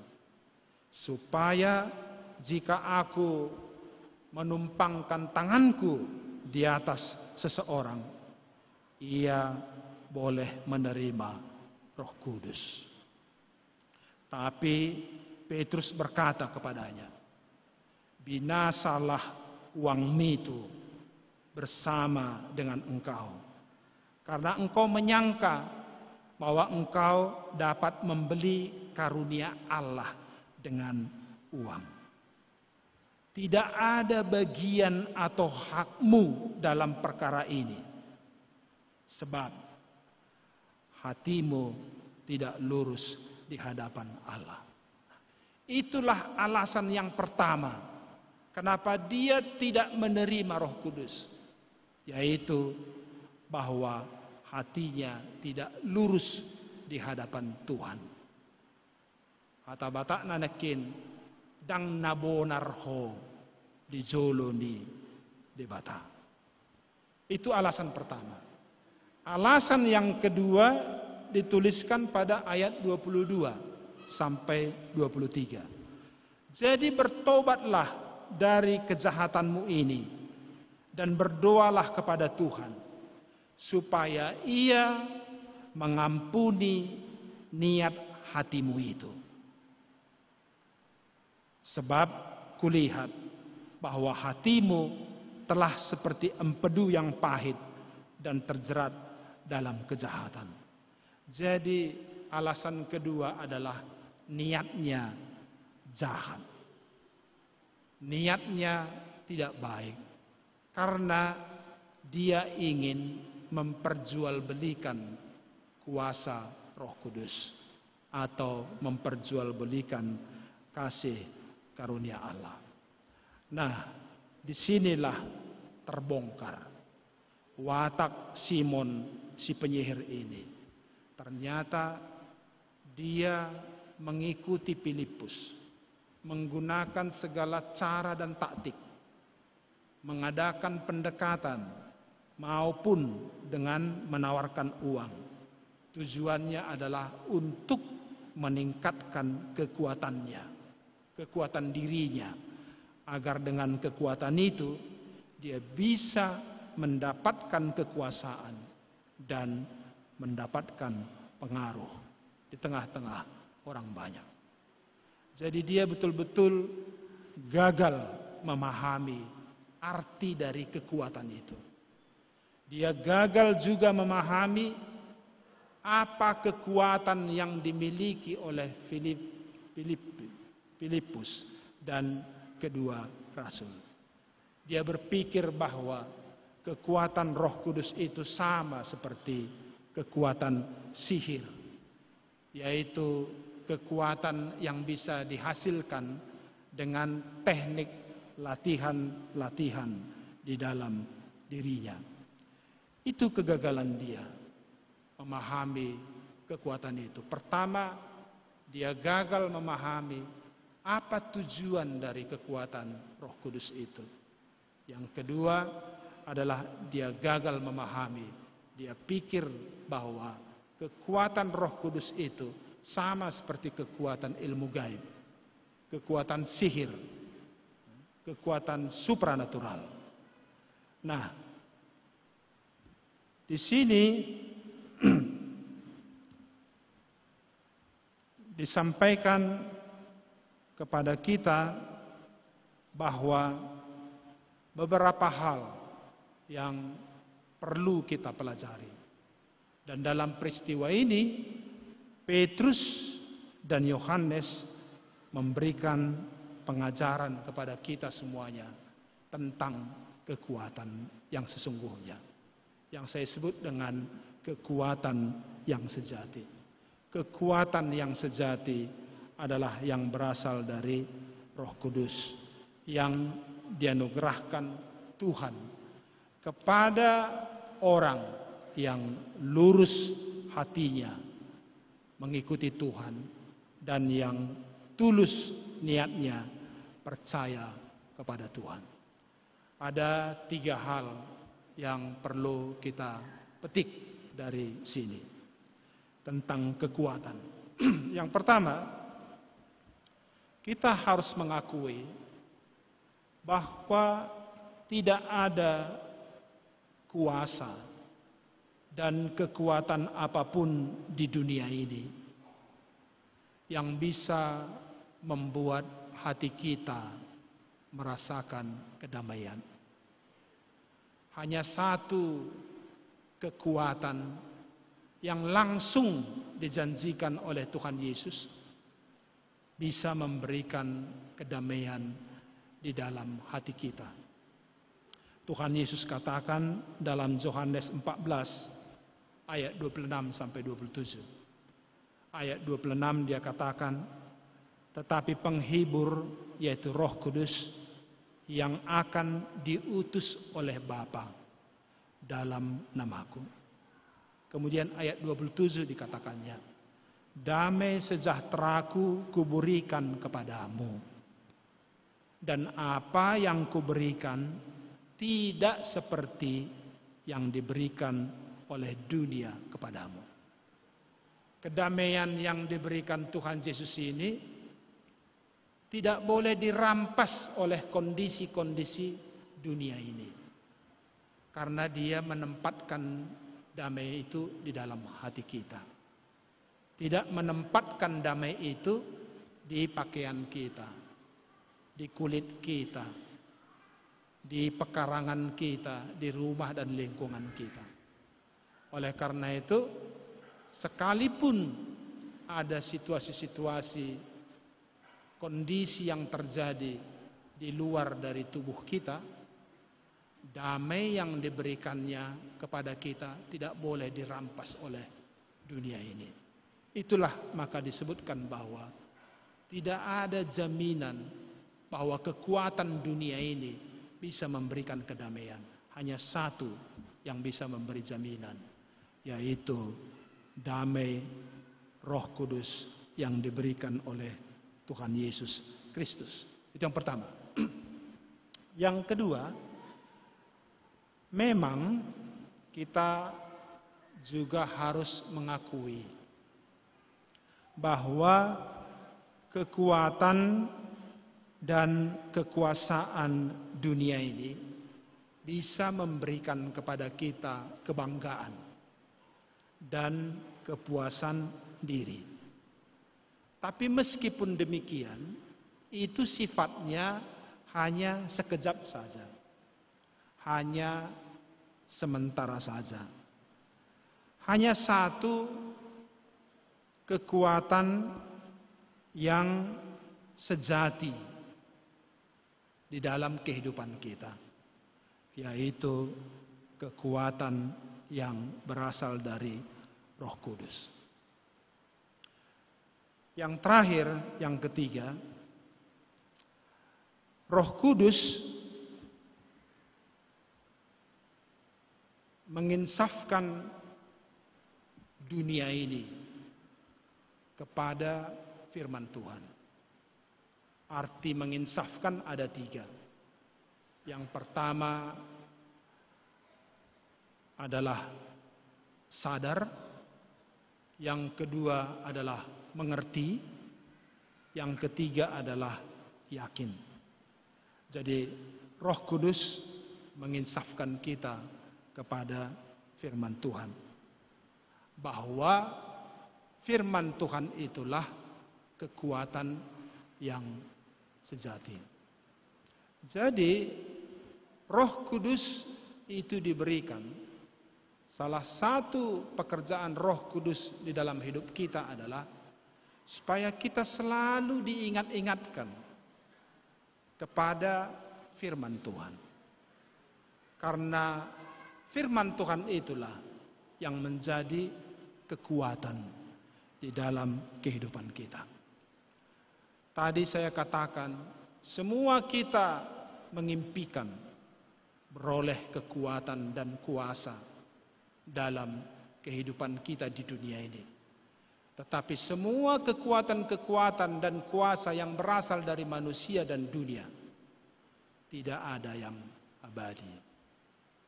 E: supaya jika aku menumpangkan tanganku di atas seseorang, ia boleh menerima Roh Kudus." Tapi Petrus berkata kepadanya, "Binasalah uangmu itu bersama dengan engkau, karena engkau menyangka bahwa engkau dapat membeli karunia Allah dengan uang. Tidak ada bagian atau hakmu dalam perkara ini, sebab hatimu tidak lurus di hadapan Allah." Itulah alasan yang pertama kenapa dia tidak menerima Roh Kudus, yaitu bahwa hatinya tidak lurus di hadapan Tuhan. Hata-bata nanakin dang nabonarho di joloni di bata. Itu alasan pertama. Alasan yang kedua dituliskan pada ayat 22 sampai 23. Jadi bertobatlah dari kejahatanmu ini dan berdoalah kepada Tuhan supaya Ia mengampuni niat hatimu itu. Sebab kulihat bahwa hatimu telah seperti empedu yang pahit dan terjerat dalam kejahatan. Jadi alasan kedua adalah niatnya jahat. Niatnya tidak baik karena dia ingin memperjualbelikan kuasa Roh Kudus atau memperjualbelikan kasih karunia Allah. Nah, disinilah terbongkar watak Simon si penyihir ini. Ternyata dia mengikuti Filipus, menggunakan segala cara dan taktik, mengadakan pendekatan maupun dengan menawarkan uang. Tujuannya adalah untuk meningkatkan kekuatannya, kekuatan dirinya, agar dengan kekuatan itu dia bisa mendapatkan kekuasaan dan mendapatkan pengaruh di tengah-tengah orang banyak. Jadi dia betul-betul gagal memahami arti dari kekuatan itu. Dia gagal juga memahami apa kekuatan yang dimiliki oleh Filipus dan kedua rasul. Dia berpikir bahwa kekuatan Roh Kudus itu sama seperti kekuatan sihir, yaitu kekuatan yang bisa dihasilkan dengan teknik latihan-latihan di dalam dirinya. Itu kegagalan dia memahami kekuatan itu. Pertama, dia gagal memahami Apa tujuan dari kekuatan Roh Kudus itu? Yang kedua adalah dia gagal memahami. Dia pikir bahwa kekuatan Roh Kudus itu sama seperti kekuatan ilmu gaib, kekuatan sihir, kekuatan supranatural. Nah, di sini disampaikan kepada kita bahwa beberapa hal yang perlu kita pelajari. Dan dalam peristiwa ini, Petrus dan Yohanes memberikan pengajaran kepada kita semuanya tentang kekuatan yang sesungguhnya, yang saya sebut dengan kekuatan yang sejati. Kekuatan yang sejati adalah yang berasal dari Roh Kudus yang dianugerahkan Tuhan kepada orang yang lurus hatinya mengikuti Tuhan dan yang tulus niatnya percaya kepada Tuhan. Ada 3 hal yang perlu kita petik dari sini tentang kekuatan. Yang pertama, kita harus mengakui bahwa tidak ada kuasa dan kekuatan apapun di dunia ini yang bisa membuat hati kita merasakan kedamaian. Hanya satu kekuatan yang langsung dijanjikan oleh Tuhan Yesus bisa memberikan kedamaian di dalam hati kita. Tuhan Yesus katakan dalam Yohanes 14 ayat 26 sampai 27. Ayat 26 dia katakan, tetapi penghibur yaitu Roh Kudus yang akan diutus oleh Bapa dalam namaku. Kemudian ayat 27 dikatakannya, damai sejahteraku kuberikan kepadamu, dan apa yang kuberikan tidak seperti yang diberikan oleh dunia kepadamu. Kedamaian yang diberikan Tuhan Yesus ini tidak boleh dirampas oleh kondisi-kondisi dunia ini. Karena dia menempatkan damai itu di dalam hati kita. Tidak menempatkan damai itu di pakaian kita, di kulit kita, di pekarangan kita, di rumah dan lingkungan kita. Oleh karena itu, sekalipun ada situasi-situasi kondisi yang terjadi di luar dari tubuh kita, damai yang diberikannya kepada kita tidak boleh dirampas oleh dunia ini. Itulah maka disebutkan bahwa tidak ada jaminan bahwa kekuatan dunia ini bisa memberikan kedamaian. Hanya satu yang bisa memberi jaminan, yaitu damai Roh Kudus yang diberikan oleh Tuhan Yesus Kristus. Itu yang pertama. Yang kedua, memang kita juga harus mengakui bahwa kekuatan dan kekuasaan dunia ini bisa memberikan kepada kita kebanggaan dan kepuasan diri. Tapi meskipun demikian, itu sifatnya hanya sekejap saja. Hanya sementara saja. Hanya satu kekuatan yang sejati di dalam kehidupan kita, yaitu kekuatan yang berasal dari Roh Kudus. Yang terakhir, yang ketiga, Roh Kudus menginsafkan dunia ini kepada firman Tuhan. Arti menginsafkan ada 3. Yang pertama adalah sadar, yang kedua adalah mengerti, yang ketiga adalah yakin. Jadi Roh Kudus menginsafkan kita kepada firman Tuhan, bahwa firman Tuhan itulah kekuatan yang sejati. Jadi Roh Kudus itu diberikan, salah satu pekerjaan Roh Kudus di dalam hidup kita adalah supaya kita selalu diingat-ingatkan kepada firman Tuhan. Karena firman Tuhan itulah yang menjadi kekuatan di dalam kehidupan kita. Tadi saya katakan, semua kita mengimpikan beroleh kekuatan dan kuasa dalam kehidupan kita di dunia ini. Tetapi semua kekuatan-kekuatan dan kuasa yang berasal dari manusia dan dunia tidak ada yang abadi.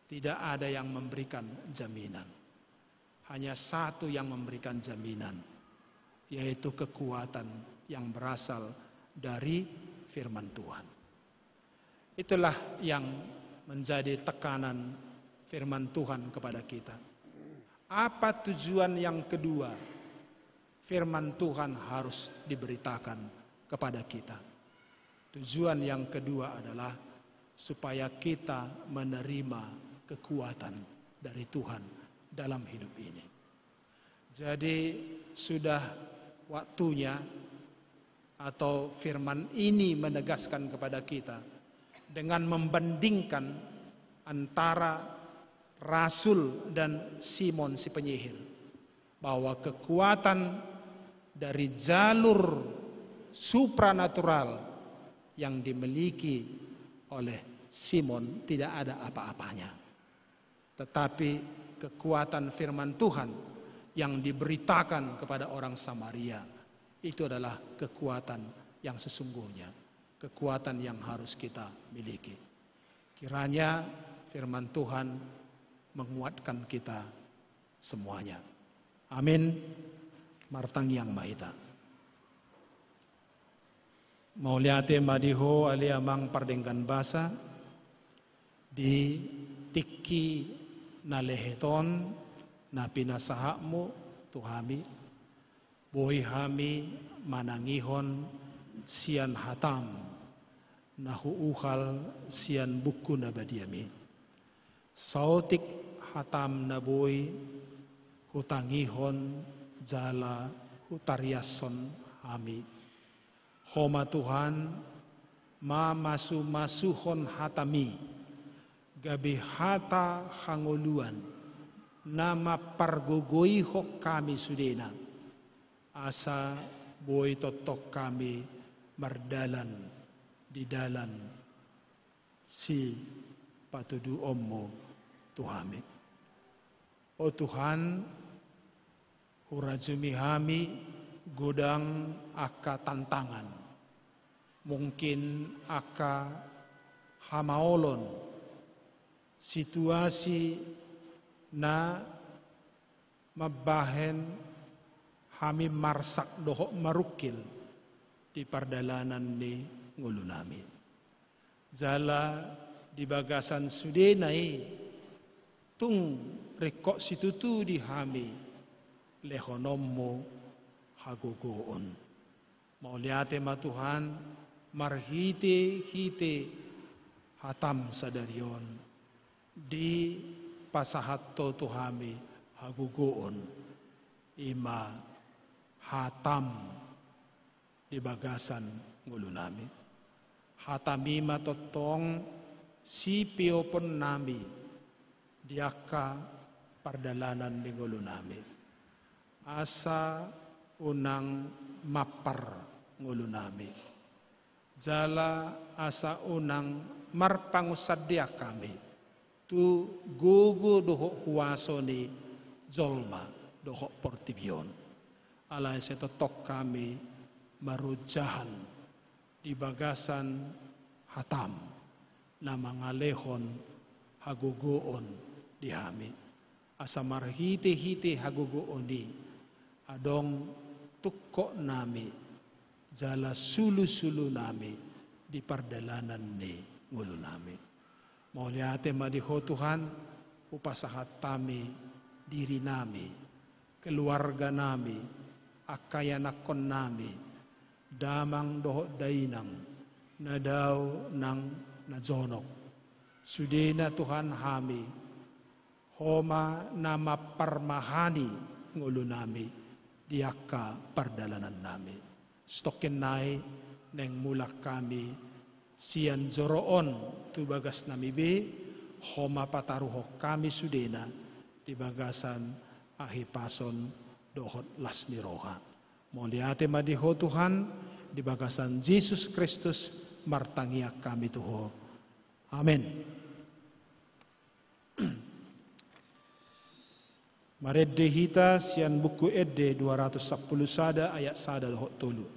E: Tidak ada yang memberikan jaminan. Hanya satu yang memberikan jaminan, yaitu kekuatan yang berasal dari firman Tuhan. Itulah yang menjadi tekanan firman Tuhan kepada kita. Apa tujuan yang kedua? Firman Tuhan harus diberitakan kepada kita. Tujuan yang kedua adalah supaya kita menerima kekuatan dari Tuhan dalam hidup ini. Jadi sudah waktunya, atau firman ini menegaskan kepada kita dengan membandingkan antara Rasul dan Simon si penyihir, bahwa kekuatan dari jalur supranatural yang dimiliki oleh Simon tidak ada apa-apanya. Tetapi kekuatan firman Tuhan yang diberitakan kepada orang Samaria itu adalah kekuatan yang sesungguhnya, kekuatan yang harus kita miliki. Kiranya firman Tuhan menguatkan kita semuanya. Amin. Martang yang mahita. Mauliate madiho aliamang pardenggan basa di tiki na leheton na pinasahakmo tuhami boy hami manangihon sian hatam na huuhal sian buku na badiami sautik hatam na boy hutangihon jala hutariason hami homa Tuhan ma masu-masuhon hatami gabi hata hangoluan nama pargogoi hok kami sudena asa boy totok kami mardalan di dalan si patudu ommo Tuhami. O Tuhan, hurajumi hami godang aka tantangan, mungkin aka hamaolon situasi na mabahen hami marsak dohok marukil di pardalanan ni ngulunami. Jala di bagasan sudenai tung rekok situtu di hami lehonommo hagogoon. Mauliate ma Tuhan marhite hite hatam sadarion di pasahatto tuhami hagugoon ima hatam di bagasan ngulunami hatamima totong si piopon nami diaka pardalanan di ngulunami asa unang mapar ngulunami jala asa unang marpangusadya kami tu gugu dohok huasoni zolma dohok portibion alai setotok kami marujahan di bagasan hatam na mangalehon hagugoon di hami. Asa marhite-hite hagugoon di adong tukko nami jala sulu-sulu nami di pardalanan ni ngulo nami. Mauliate madiho Tuhan upasahat tami diri nami, keluarga nami, akayanakon nami, damang doho dainang nadaw ng najonok. Sudena Tuhan hami, homa na maparmahani ngulo nami, diaka pardalanan nami. Stokin nai neng mulak kami, siyan joroon tubagas nami be, homa pataruho kami sudena, di bagasan ahipason dohot las ni roha. Moliate madiho Tuhan, di bagasan Yesus Kristus martangiak kami tuho. Amin. Maredde hita sian buku edde 210 sada ayat sada dohot tolu.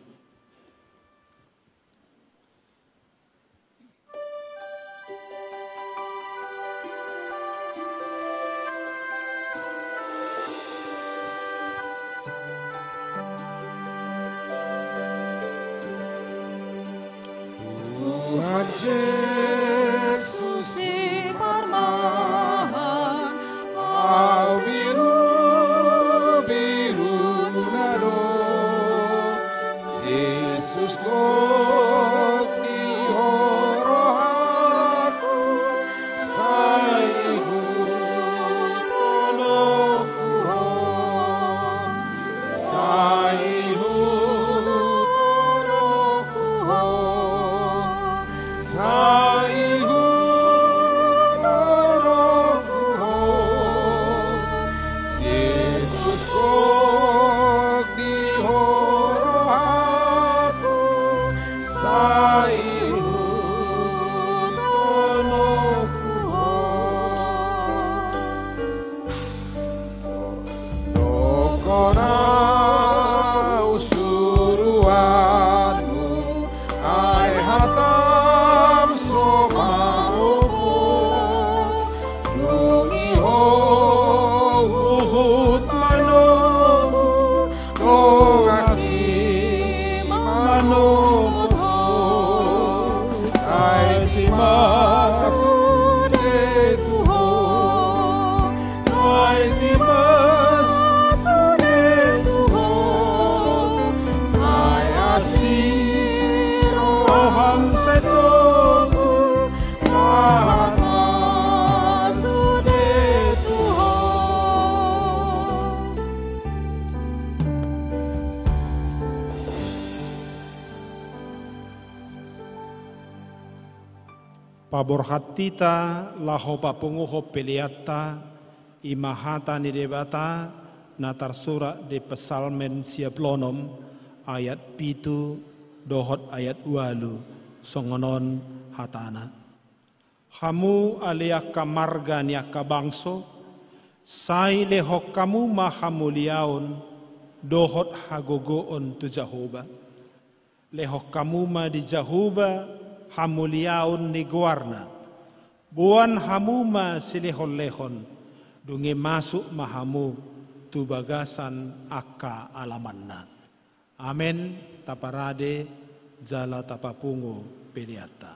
C: Tuhan Yesus
B: Si parmahan
C: au biru nado Yesus kok di horohaku saihu tolongku saihu saihu Yesus kok di horohaku saihu Dokona usuruanmu ai hatam sofaumu Yungi ho uhut manomu Dongaki manomu Ai timas sude tuho Ai timas sude tuho Saya siroham setoku Sahata sude tuho
E: Pabor hatita laho papunguho peliata imahata ni debata natar surat di pesalmen siaplonom ayat pitu dohot ayat walu songonon hatana. Hamu aliaka marga niaka bangso sai lehok kamu mahamuliaon dohot hagogoon tu Jehovah. Lehok kamu ma di Jehovah hamuliaon ni guarna. Buan hamuma silehon-lehon dungi masuk mahamu tu bagasan akka alamanna. Amen taparade jala tapapungo peliata.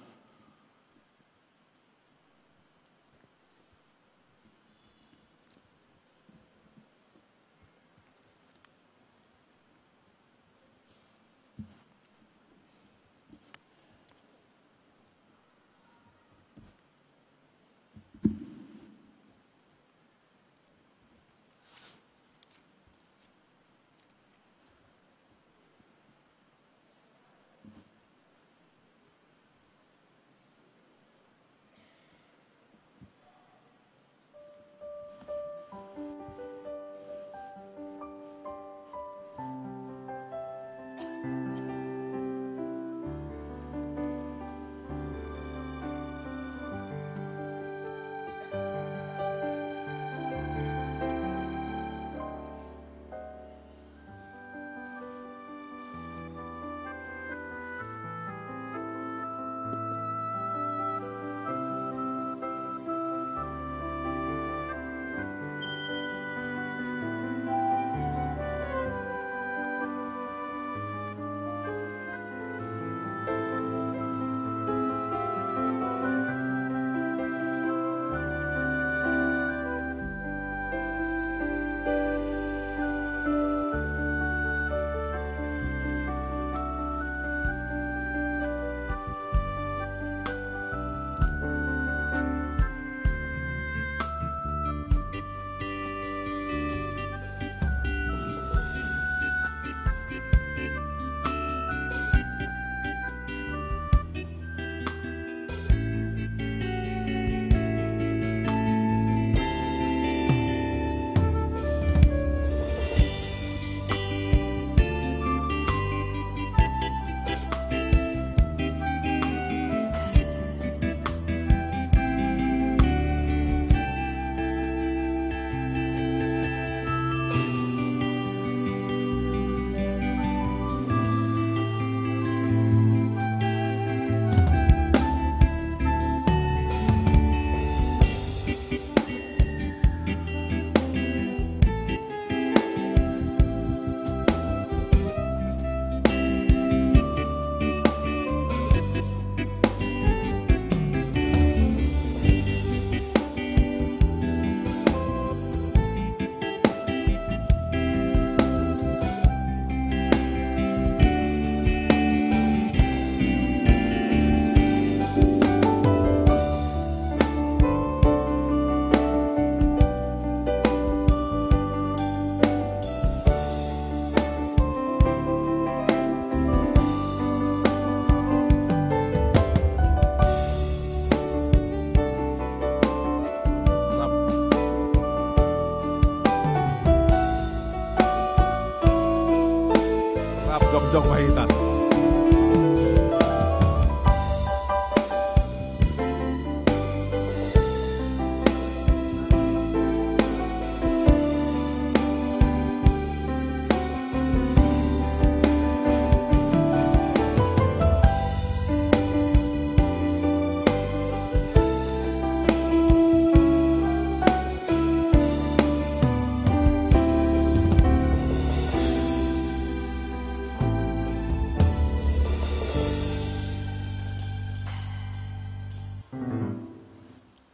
A: Jong Mahita.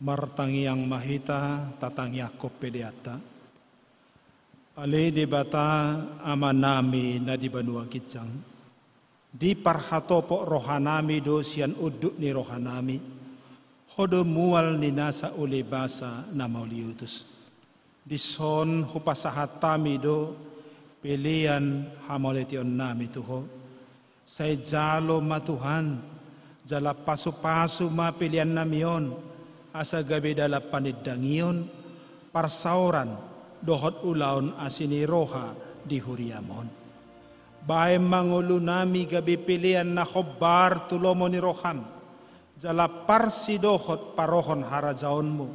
E: Martangiang mahita tatangya kopediata. Ale debata amanami na di banua kijang. Di parhatopo rohanami do sian uduk ni rohanami. Hodo mual ni nasa ule basa na mauliutus. Di son hupasahatami do pilihan hamoletion nami tuho. Say jalo matuhan. Jala pasu-pasu ma pilihan namion. Asa gabi dala panidangion parsauran dohot ulaon asini roha di huriamon. Bae mangulu nami gabi pilihan na khobar tulomo ni roham. Jala parsi dohot parohon harajaonmu.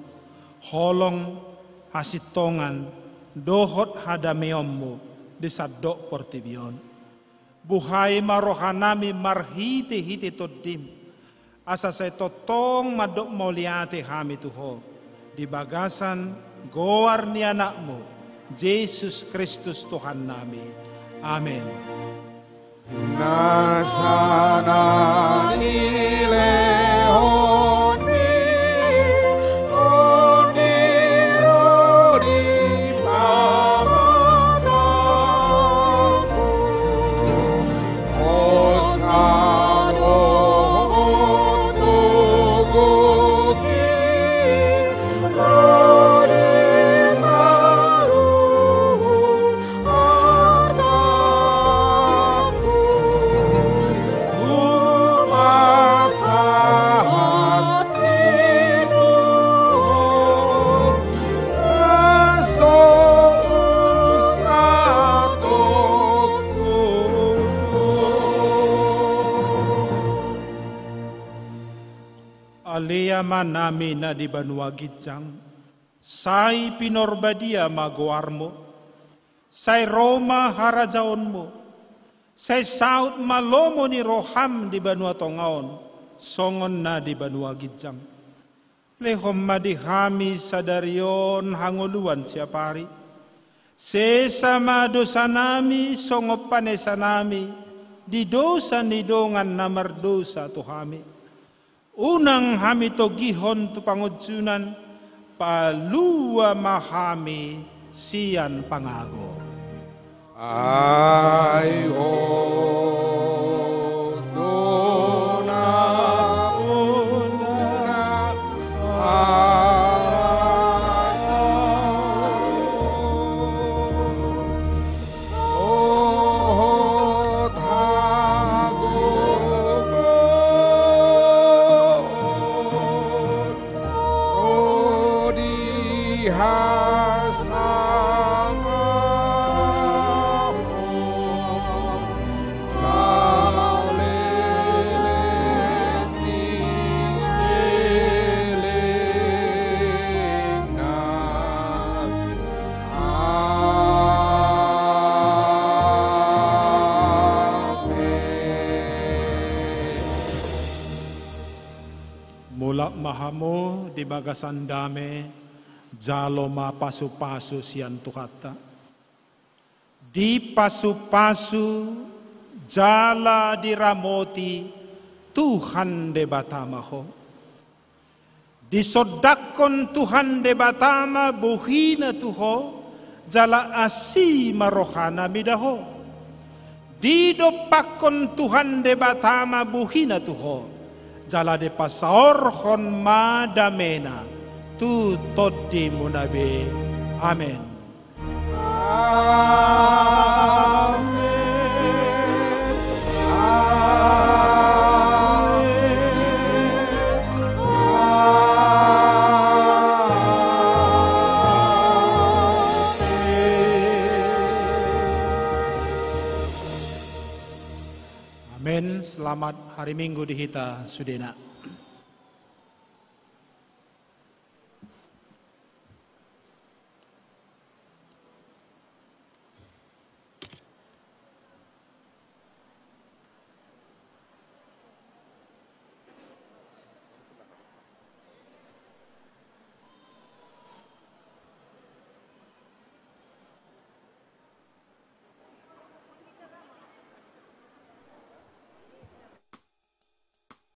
E: Holong hasitongan dohot hadameommu di sadok portibion. Buhay marohanami marhiti-hiti todim. Asa saya totong madok mauliate hami tuho di bagasan goar ni anakmu Yesus Kristus Tuhan nami. Amin.
C: Nasana nileon
E: manami na di banua gijang, say pinorbadia magoarmo, say Roma harajaonmo, say saut malomo ni roham di banua tongaon, songon na di banua gijang. Lehom madihami sadarion hanguluan siapari, sesama dosa nami songopanesa nami, di dosa nidongan na mardosa tuhami. Unang hami to gihon tu pangudsunan, palua mahami sian pangago.
C: Ay dona una
E: mahamo di bagasan dame jalo mapasu-pasu sian tuhata. Di pasu-pasu jala diramoti Tuhan de batamaho. Disodakon Tuhan de batama buhina tuho jala asi marohana midaho. Didopakon Tuhan de batama buhina tuho jala de pasaor hon madamena tu todi munabe. Amen.
C: Amen.
E: selamat hari Minggu di hita sudena.